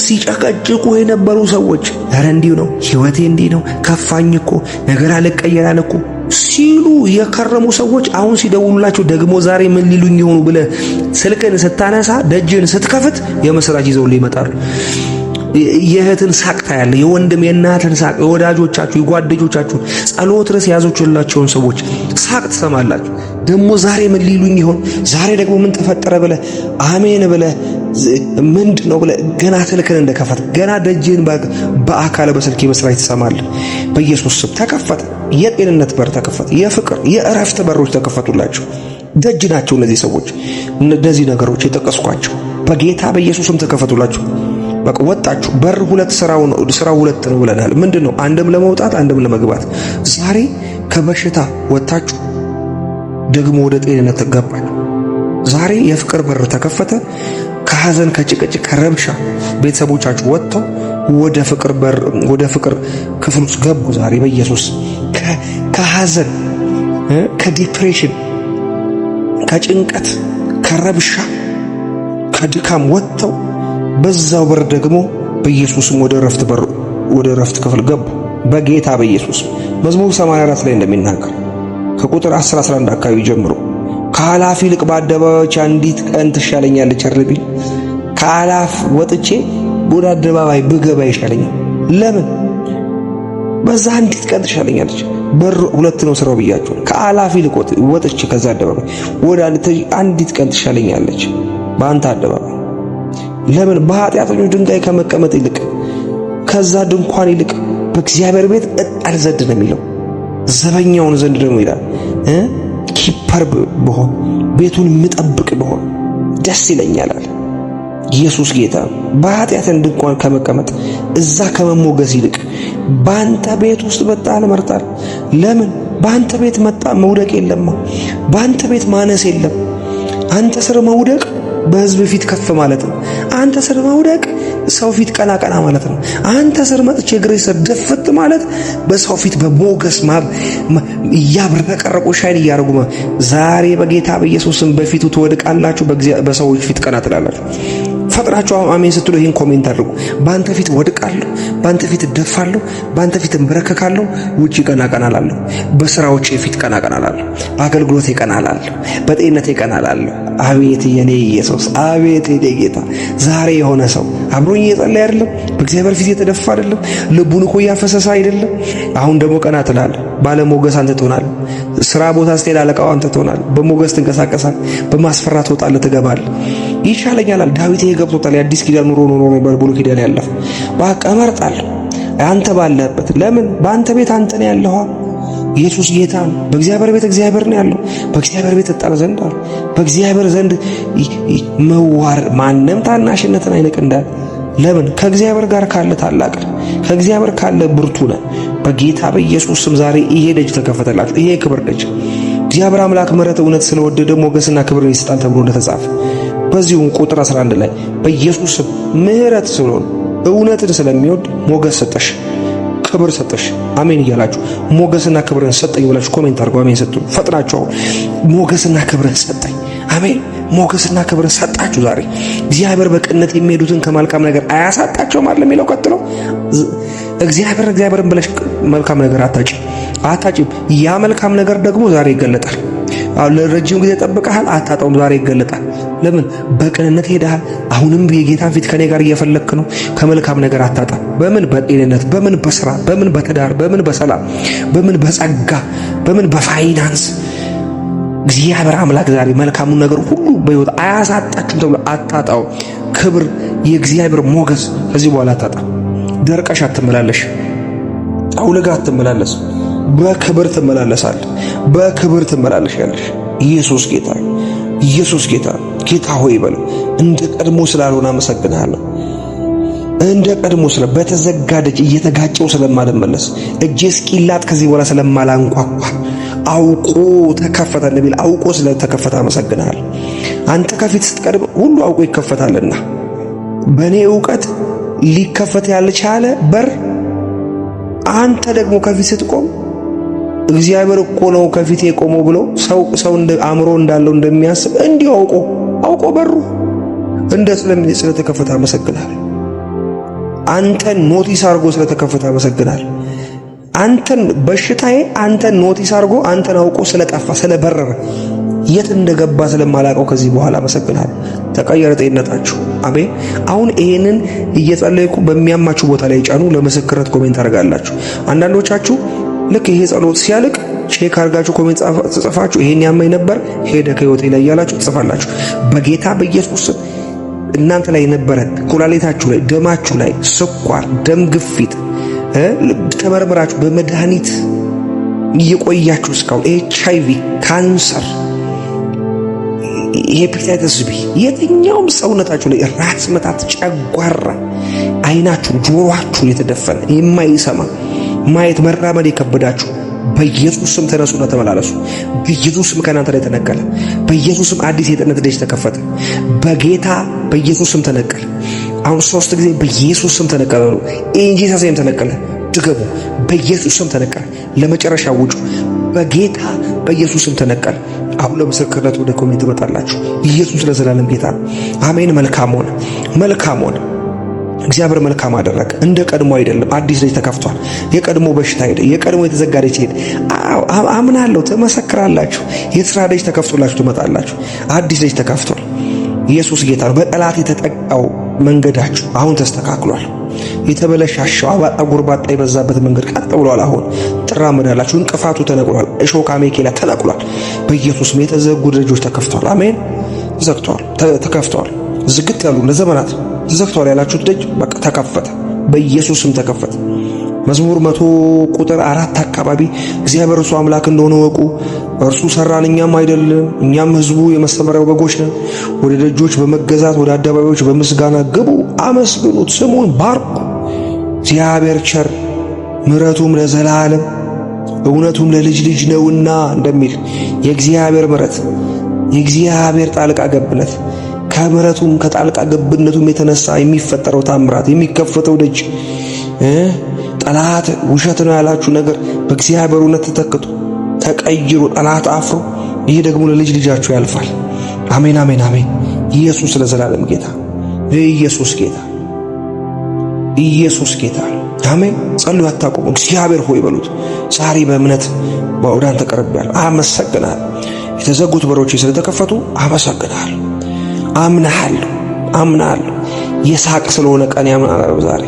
ሲጨቀጭቁ የነበሩ ሰዎች ኧረ እንዲሁ ነው ሕይወቴ እንዲህ ነው ከፋኝ እኮ ነገር አልቀየራል እኮ ሲሉ የከረሙ ሰዎች አሁን ሲደውሉላችሁ ደግሞ ዛሬ ምን ሊሉኝ ይሆኑ ብለህ ስልክን ስታነሳ ደጅን ስትከፍት የመስራች ይዘውልህ ይመጣሉ። የእህትን ሳቅ ታያለህ፣ የወንድም የእናትን ሳቅ፣ የወዳጆቻችሁ የጓደኞቻችሁ ጸሎት ርዕስ ያዞችላቸውን ሰዎች ሳቅ ትሰማላችሁ። ደግሞ ዛሬ ምን ሊሉኝ ይሆን ዛሬ ደግሞ ምን ተፈጠረ ብለህ አሜን ብለህ ምንድን ነው ብለህ ገና ስልክን እንደከፈት ገና ደጅን በአካል በስልክ መስራት ትሰማለህ። በኢየሱስ ስም ተከፈተ። የጤንነት በር ተከፈተ። የፍቅር የእረፍት በሮች ተከፈቱላቸው። ደጅ ናቸው እነዚህ ሰዎች። እነዚህ ነገሮች የጠቀስኳቸው በጌታ በኢየሱስም ተከፈቱላቸው። በቃ ወጣችሁ። በር ሁለት ስራው ሁለት ነው ብለናል። ምንድነው? አንድም ለመውጣት አንድም ለመግባት። ዛሬ ከበሽታ ወጣችሁ ደግሞ ወደ ጤንነት ተገባችሁ። ዛሬ የፍቅር በር ተከፈተ። ከሐዘን ከጭቅጭቅ ከረብሻ ቤተሰቦቻችሁ ወጥተው ወደ ፍቅር ክፍል ውስጥ ገቡ። ዛሬ በኢየሱስ ከሐዘን ከዲፕሬሽን ከጭንቀት ከረብሻ ከድካም ወጥተው በዛው በር ደግሞ በኢየሱስም ወደ ረፍት ክፍል ገቡ በጌታ በኢየሱስ። መዝሙር 84 ላይ እንደሚናገር ከቁጥር 10-11 አካባቢ ጀምሮ ከአላፍ ይልቅ በአደባባዮች አንዲት ቀን ትሻለኛለች እርብኝ። ከአላፍ ወጥቼ ወደ አደባባይ ብገባ ይሻለኛል። ለምን? በዛ አንዲት ቀን ትሻለኛለች። በር ሁለት ነው ስራው ብያችሁ ከአላፊ ልቆጥ ወጥቼ ከዛ አደባባይ ወደ አንዲት ቀን ትሻለኛለች በአንተ አደባባይ። ለምን? በኃጢአተኞች ድንጋይ ከመቀመጥ ይልቅ ከዛ ድንኳን ይልቅ በእግዚአብሔር ቤት እጣል ዘንድ ነው የሚለው። ዘበኛውን ዘንድ ደግሞ ይላል ኪፐር በሆን ቤቱን ምጠብቅ በሆን ደስ ይለኛል አለ ኢየሱስ ጌታ። በኃጢአተን ድንኳን ከመቀመጥ እዛ ከመሞገስ ይልቅ በአንተ ቤት ውስጥ መጣል እመርጣለሁ። ለምን? በአንተ ቤት መጣ መውደቅ የለማ። በአንተ ቤት ማነስ የለም። አንተ ስር መውደቅ በሕዝብ ፊት ከፍ ማለት ነው። አንተ ስር መውደቅ ሰው ፊት ቀና ቀና ማለት ነው። አንተ ስር መጥቼ እግሬ ስር ደፍት ማለት በሰው ፊት በሞገስ እያብረቀረቁ ሻይን እያደረጉ ዛሬ በጌታ በኢየሱስም በፊቱ ትወድቃላችሁ፣ በሰዎች ፊት ቀና ትላላችሁ። ፈጥራችሁ አሜን ስትሉ ይሄን ኮሜንት አድርጉ። ባንተ ፊት ወድቃለሁ፣ ባንተ ፊት ደፋለሁ፣ ባንተ ፊት እንበረከካለሁ፣ ውጪ ቀና ቀና እላለሁ፣ በስራዎቼ ፊት ቀና ቀና እላለሁ፣ በአገልግሎቴ ቀና እላለሁ፣ በጤንነቴ ቀና እላለሁ። አቤት የኔ ኢየሱስ፣ አቤት የኔ ጌታ። ዛሬ የሆነ ሰው አብሮኝ እየጸለየ አይደለም፣ በእግዚአብሔር ፊት የተደፋ አይደለም፣ ልቡን እኮ እያፈሰሰ አይደለም። አሁን ደግሞ ቀና ትላለህ። ባለሞገስ አንተ ትሆናለህ። ስራ ቦታ ስትሄድ አለቃው አንተ ትሆናለህ። በሞገስ ትንቀሳቀሳለህ፣ በማስፈራት ትወጣለህ፣ ትገባለህ። ይሻለኛል ዳዊት ገብቶታል። የአዲስ ኪዳን ኑሮ በብሉይ ኪዳን ያለፈ በቃ እመርጣለሁ አንተ ባለበት። ለምን? በአንተ ቤት አንተ ነው ያለኸው። ኢየሱስ ጌታ ነው። በእግዚአብሔር ቤት እግዚአብሔር ነው ያለው። በእግዚአብሔር ቤት እጣል ዘንድ አለ። በእግዚአብሔር ዘንድ መዋር ማንም ታናሽነትን አይንቅ እንዳለ። ለምን? ከእግዚአብሔር ጋር ካለ ታላቅ ነህ፣ ከእግዚአብሔር ካለ ብርቱ ነህ። በጌታ በኢየሱስ ስም ዛሬ ይሄ ደጅ ተከፈተላችሁ። ይሄ ክብር ደጅ እግዚአብሔር አምላክ ምሕረት እውነት ስለወደደ ሞገስና ክብርን ይሰጣል ተብሎ እንደተጻፈ በዚሁ ቁጥር 11 ላይ በኢየሱስ ስም ምሕረት ስለሆነ እውነትን ስለሚወድ ሞገስ ሰጠሽ፣ ክብር ሰጠሽ። አሜን እያላችሁ ሞገስና ክብርን ሰጠኝ ብላችሁ ኮሜንት አድርጉ። አሜን ስትሉ ፈጥናችሁ ሞገስና ክብርን ሰጠኝ። አሜን። ሞገስና ክብርን ሰጣችሁ። ዛሬ እግዚአብሔር በቅንነት የሚሄዱትን ከመልካም ነገር አያሳጣቸውም አይደል የሚለው። ቀጥሎ እግዚአብሔርን ብለሽ መልካም ነገር አታጭም። ያ መልካም ነገር ደግሞ ዛሬ ይገለጣል። ለረጅም ጊዜ ጠብቀሃል፣ አታጣውም። ዛሬ ይገለጣል። ለምን? በቅንነት ሄደሃል። አሁንም የጌታን ፊት ከኔ ጋር እየፈለክ ነው። ከመልካም ነገር አታጣ። በምን? በጤንነት፣ በምን? በስራ፣ በምን? በትዳር፣ በምን? በሰላም፣ በምን? በጸጋ፣ በምን? በፋይናንስ። እግዚአብሔር አምላክ ዛሬ መልካሙን ነገር ሁሉ በሕይወት አያሳጣችሁም ተብሎ አታጣው። ክብር፣ የእግዚአብሔር ሞገስ ከዚህ በኋላ አታጣ። ደርቀሽ አትመላለሽ፣ ጠውልጋ አትመላለስ። በክብር ትመላለሳለህ። በክብር ትመላለሻለሽ። ኢየሱስ ጌታ፣ ኢየሱስ ጌታ። ጌታ ሆይ በል። እንደ ቀድሞ ስላልሆነ አመሰግንሃለሁ። እንደ ቀድሞ በተዘጋ ደጅ እየተጋጨው ስለማልመለስ እጄ እስኪላጥ ከዚህ በኋላ ስለማላንኳኳ አውቆ ተከፈተ እንደሚል አውቆ ስለተከፈተ አመሰግንሃለሁ። አንተ ከፊት ስትቀርብ ሁሉ አውቆ ይከፈታልና በእኔ ዕውቀት ሊከፈት ያልቻለ በር አንተ ደግሞ ከፊት ስትቆም እግዚአብሔር እኮ ነው ከፊቴ የቆመው ብሎ ሰው እንደ አእምሮ እንዳለው እንደሚያስብ እንዲሁ አውቆ በሩ ስለተከፈተ አመሰግናለሁ። አንተን ኖቲስ አድርጎ ስለተከፈተ አመሰግናለሁ። አንተን በሽታዬ አንተን ኖቲስ አድርጎ አንተን አውቆ ስለጠፋ ስለበረረ የት እንደገባ ስለማላውቀው ከዚህ በኋላ አመሰግናለሁ። ተቀየረ ጤንነታችሁ። አሜን። አሁን ይሄንን እየጸለይኩ በሚያማችሁ ቦታ ላይ ጫኑ። ለምስክርነት ኮሜንት አድርጋላችሁ። አንዳንዶቻችሁ ልክ ይሄ ጸሎት ሲያልቅ ቼክ አድርጋችሁ ኮሜንት ጽፋችሁ ይሄን ያመኝ ነበር ሄደ ከህይወቴ ላይ ያላችሁ ጽፋላችሁ። በጌታ በኢየሱስ እናንተ ላይ የነበረ ኩላሊታችሁ ላይ፣ ደማችሁ ላይ ስኳር፣ ደም ግፊት ተመርምራችሁ በመድኃኒት እየቆያችሁ እስካሁን HIV፣ ካንሰር፣ ሄፓታይተስ ቢ፣ የትኛውም ሰውነታችሁ ላይ ራስ ምታት፣ ጨጓራ፣ አይናችሁ፣ ጆሮአችሁ የተደፈነ የማይሰማ ማየት መራመድ የከበዳችሁ በኢየሱስ ስም ተነሱና ተመላለሱ። በኢየሱስ ስም ከናንተ ላይ ተነቀለ። በኢየሱስ ስም አዲስ የጤንነት ደጅ ተከፈተ። በጌታ በኢየሱስ ስም ተነቀለ። አሁን 3 ጊዜ በኢየሱስ ስም ተነቀለ ነው። ኢንጂሰስ ስም ተነቀለ። ድገሙ። በኢየሱስ ስም ተነቀለ። ለመጨረሻ ውጩ። በጌታ በኢየሱስ ስም ተነቀለ። አሁን ለምስክርነት ወደ ኮሜንት ትመጣላችሁ። ኢየሱስ ለዘላለም ጌታ ነው። አሜን። መልካም ሆነ። እግዚአብሔር መልካም አደረገ። እንደ ቀድሞ አይደለም። አዲስ ደጅ ተከፍቷል። የቀድሞ በሽታ ሄደ። የቀድሞ የተዘጋ ደጅ ሄደ። አምናለሁ። ትመሰክራላችሁ። የሥራ ደጅ ተከፍቶላችሁ ትመጣላችሁ። አዲስ ደጅ ተከፍቷል። ኢየሱስ ጌታ ነው። በጠላት የተጠቃው መንገዳችሁ አሁን ተስተካክሏል። የተበለሻሸው አባጣ ጎርባጣ የበዛበት መንገድ ቀጥ ብሏል። አሁን ትራመዳላችሁ። እንቅፋቱ ተነቅሏል። እሾህ አሜኬላ ተነቅሏል። በኢየሱስም የተዘጉ ደጆች ተከፍተዋል። አሜን። ተዘግተዋል፣ ተከፍተዋል። ዝግት ያሉ ለዘመናት ተዘግተዋል ያላችሁት ደጅ በቃ ተከፈተ። በኢየሱስም ተከፈተ። መዝሙር 100 ቁጥር 4 አካባቢ እግዚአብሔር እርሱ አምላክ እንደሆነ ወቁ፣ እርሱ ሰራን እኛም አይደለም፣ እኛም ሕዝቡ የመሰመሪያው በጎች ነን። ወደ ደጆች በመገዛት ወደ አደባባዮች በምስጋና ግቡ፣ አመስግኑት፣ ስሙን ባርኩ። እግዚአብሔር ቸር፣ ምሕረቱም ለዘላለም እውነቱም ለልጅ ልጅ ነውና እንደሚል የእግዚአብሔር ምሕረት የእግዚአብሔር ጣልቃ ገብነት ከምሕረቱም ከጣልቃ ገብነቱም የተነሳ የሚፈጠረው ታምራት የሚከፈተው ደጅ ጠላት ውሸት ነው ያላችሁ ነገር በእግዚአብሔር እውነት ተተክቶ ተቀይሮ ጠላት አፍሮ ይሄ ደግሞ ለልጅ ልጃችሁ ያልፋል። አሜን፣ አሜን፣ አሜን። ኢየሱስ ለዘላለም ጌታ፣ ኢየሱስ ጌታ፣ ኢየሱስ ጌታ። አሜን። ጸልዩ አታቁሙ። እግዚአብሔር ሆይ በሉት። ዛሬ በእምነት ወደ አንተ ቀርቤያለሁ፣ አመሰግናለሁ። የተዘጉት በሮች ስለተከፈቱ አመሰግናለሁ። አምናለሁ። የሳቅ ስለሆነ ቀን ያምናለሁ ዛሬ።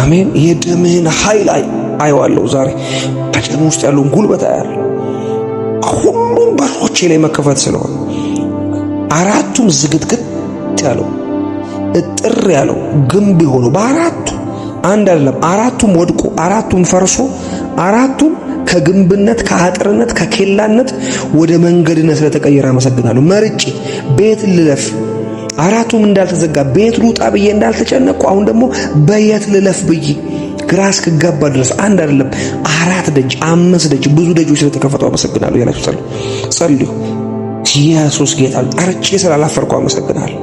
አሜን። የደምህን ኃይል አየዋለሁ ዛሬ። በደም ውስጥ ያለውን ጉልበት አያለሁ። ሁሉም በሮቼ ላይ መከፈት ስለሆነ አራቱም ዝግትግት ያለው እጥር ያለው ግንብ የሆነው በአራቱ አንድ አይደለም፣ አራቱም ወድቆ አራቱም ፈርሶ አራቱም ከግንብነት ከአጥርነት ከኬላነት ወደ መንገድነት ስለተቀየረ አመሰግናለሁ። መርጬ ቤት ልለፍ አራቱም እንዳልተዘጋ ቤት ልውጣ ብዬ እንዳልተጨነቅኩ አሁን ደግሞ በየት ልለፍ ብዬ ግራ እስክገባ ድረስ አንድ አይደለም 4 ደጅ 5 ደጅ ብዙ ደጆች ስለተከፈቱ አመሰግናለሁ ያላችሁ ጸልዩ። ኢየሱስ ጌታ ጠርቼ ስላላፈርኩ አመሰግናለሁ።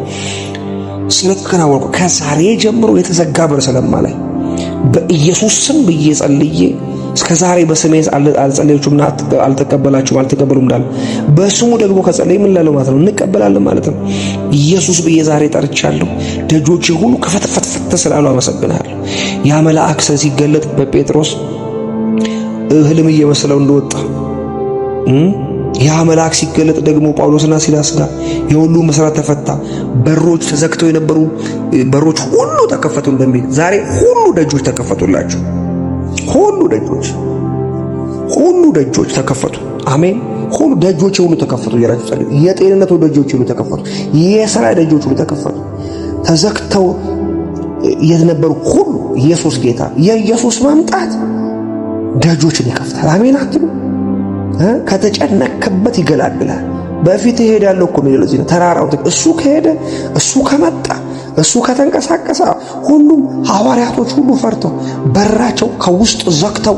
ስለተከናወንኩ ከዛሬ ጀምሮ የተዘጋ በር ስለማላይ በኢየሱስ ስም ብዬ ጸልዬ እስከ ዛሬ በስሜ አልጸለያችሁምና አልተቀበላችሁም አልተቀበሉም እንዳለ በስሙ ደግሞ ከጸለይ ምን ላለው ማለት ነው እንቀበላለን ማለት ነው። ኢየሱስ ብዬ ዛሬ ጠርቻለሁ። ደጆቼ ሁሉ ከፈተፈተ ስላሉ አመሰግናለሁ። ያ መልአክ ሲገለጥ በጴጥሮስ ህልም እየመሰለው እንደወጣ ያ መልአክ ሲገለጥ ደግሞ ጳውሎስና ሲላስ ጋር የሁሉ መስራት ተፈታ፣ በሮች ተዘግተው የነበሩ በሮች ሁሉ ተከፈቱ እንደሚል ዛሬ ሁሉ ደጆች ተከፈቱላችሁ። ሁሉ ደጆች ተከፈቱ። አሜን። ሁሉ ደጆች ሁሉ ተከፈቱ። ይራችሁ የጤንነት ደጆች ሁሉ ተከፈቱ። የሥራ ደጆች ሁሉ ተከፈቱ። ተዘግተው የነበሩ ሁሉ ኢየሱስ ጌታ የኢየሱስ መምጣት ደጆችን ይከፍታል። አሜን አትሉ? ከተጨነከበት ይገላግላል። በፊት እሄዳለሁ እኮ ነው ለዚህ ነው ተራራው እሱ ከሄደ እሱ ከመጣ እሱ ከተንቀሳቀሰ ሁሉም ሐዋርያቶች ሁሉ ፈርተው በራቸው ከውስጥ ዘግተው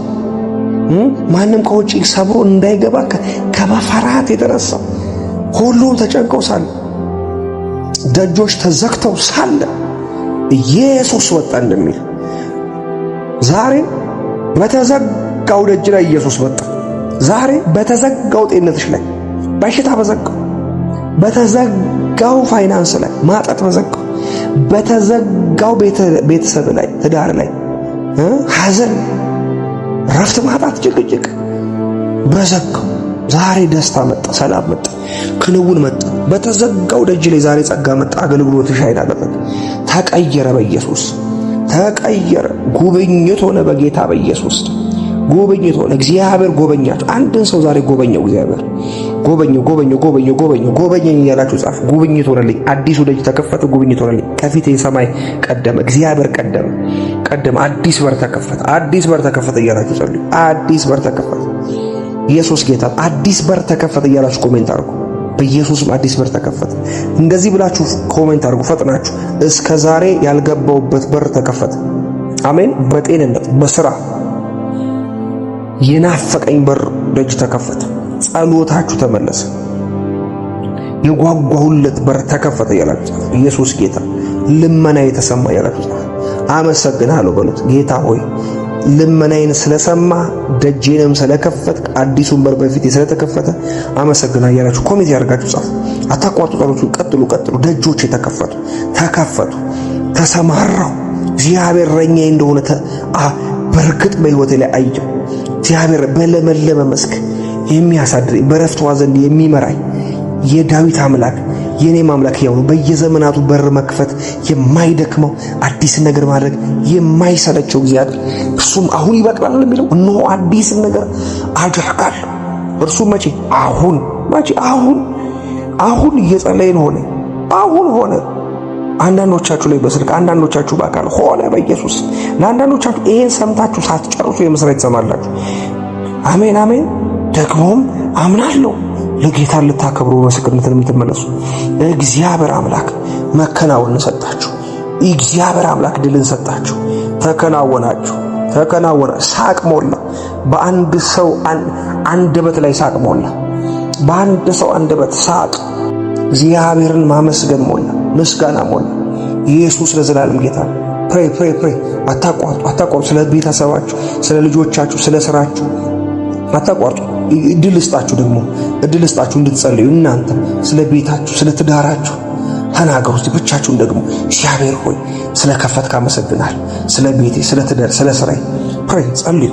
ማንም ከውጪ ሰብሮ እንዳይገባ ከመፈራት የተነሳ ሁሉም ተጨንቀው ሳለ ደጆች ተዘግተው ሳለ ኢየሱስ ወጣ እንደሚል ዛሬ በተዘጋው ደጅ ላይ ኢየሱስ ወጣ። ዛሬ በተዘጋው ጤንነትሽ ላይ በሽታ በተዘጋው ፋይናንስ ላይ ማጣት በተዘጋው ቤተሰብ ላይ ትዳር ላይ ሐዘን ረፍት ማጣት ጭቅጭቅ በዘጋው ዛሬ ደስታ መጣ፣ ሰላም መጣ፣ ክንውን መጣ። በተዘጋው ደጅ ላይ ዛሬ ጸጋ መጣ። አገልግሎትሽ አይናለበት ተቀየረ። በኢየሱስ ተቀየረ። ጉብኝት ሆነ። በጌታ በኢየሱስ ጉብኝት ሆነ። እግዚአብሔር ጎበኛችሁ። አንድን ሰው ዛሬ ጎበኘው። እግዚአብሔር ጎበኘኝ እያላችሁ ጻፍ። ጉብኝት ሆነልኝ። አዲሱ ደጅ ተከፈተ። ጉብኝት ሆነልኝ። ከፊቴ ሰማይ ቀደመ። እግዚአብሔር ቀደመ። አዲስ በር ተከፈተ እያላችሁ ጸልዩ። አዲስ በር ተከፈተ። ኢየሱስ ጌታ። አዲስ በር ተከፈተ እያላችሁ ኮሜንት አድርጉ። በኢየሱስም አዲስ በር ተከፈተ። እንደዚህ ብላችሁ ኮሜንት አድርጉ ፈጥናችሁ። እስከ ዛሬ ያልገባውበት በር ተከፈተ። አሜን። በጤንነት በስራ የናፈቀኝ በር ደጅ ተከፈተ። ጸሎታችሁ ተመለሰ። የጓጓሁለት በር ተከፈተ ያላችሁ ኢየሱስ ጌታ። ልመና የተሰማ ያላችሁ አመሰግናለሁ በሉት። ጌታ ሆይ ልመናዬን ስለሰማ ደጄንም ስለከፈት አዲሱን በር በፊቴ ስለተከፈተ አመሰግናለሁ ያላችሁ ኮሜንት ያርጋችሁ ጻፉ። አታቋርጡ። ጸሎቱን ቀጥሉ። ደጆች ተከፈቱ። ተሰማራው። እግዚአብሔር እረኛዬ እንደሆነ በርግጥ በሕይወቴ ላይ አየሁ። እግዚአብሔር በለመለመ መስክ የሚያሳድረኝ በረፍቷ ዘንድ የሚመራኝ የዳዊት አምላክ የኔ ማምላክ ያው ነው። በየዘመናቱ በር መክፈት የማይደክመው አዲስ ነገር ማድረግ የማይሰለቸው እግዚአብሔር እርሱም አሁን ይበቅላል የሚለው እነሆ አዲስ ነገር አደርጋለሁ። እርሱ መቼ? አሁን። መቼ? አሁን እየጸለይን ሆነ። አሁን ሆነ። አንዳንዶቻችሁ ላይ በስልክ አንዳንዶቻችሁ በአካል ሆነ በኢየሱስ። ለአንዳንዶቻችሁ ይሄን ሰምታችሁ ሳትጨርሱ የምስራች ትሰማላችሁ። አሜን አሜን። ደግሞም አምናለሁ ለጌታ ልታከብሩ ምስክርነትን የምትመለሱ እግዚአብሔር አምላክ መከናወንን ሰጣችሁ። እግዚአብሔር አምላክ ድልን ሰጣችሁ። ተከናወናችሁ። ሳቅ ሞላ። በአንድ ሰው አንደበት ላይ ሳቅ ሞላ። በአንድ ሰው አንደበት ሳቅ። እግዚአብሔርን ማመስገን ሞላ። ምስጋና ሞላ። ኢየሱስ ለዘላለም ጌታ። ፕሬ አታቋርጡ። ስለ ቤተሰባችሁ፣ ስለ ልጆቻችሁ፣ ስለ ስራችሁ አታቋርጡ። እድል ስጣችሁ እንድትጸልዩ። እናንተ ስለ ቤታችሁ፣ ስለ ትዳራችሁ ተናገሩ። ብቻችሁን ደግሞ እግዚአብሔር ሆይ ስለ ከፈትክ አመሰግናለሁ። ስለ ቤቴ፣ ስለ ትዳር፣ ስለ ስራዬ ጸልዩ።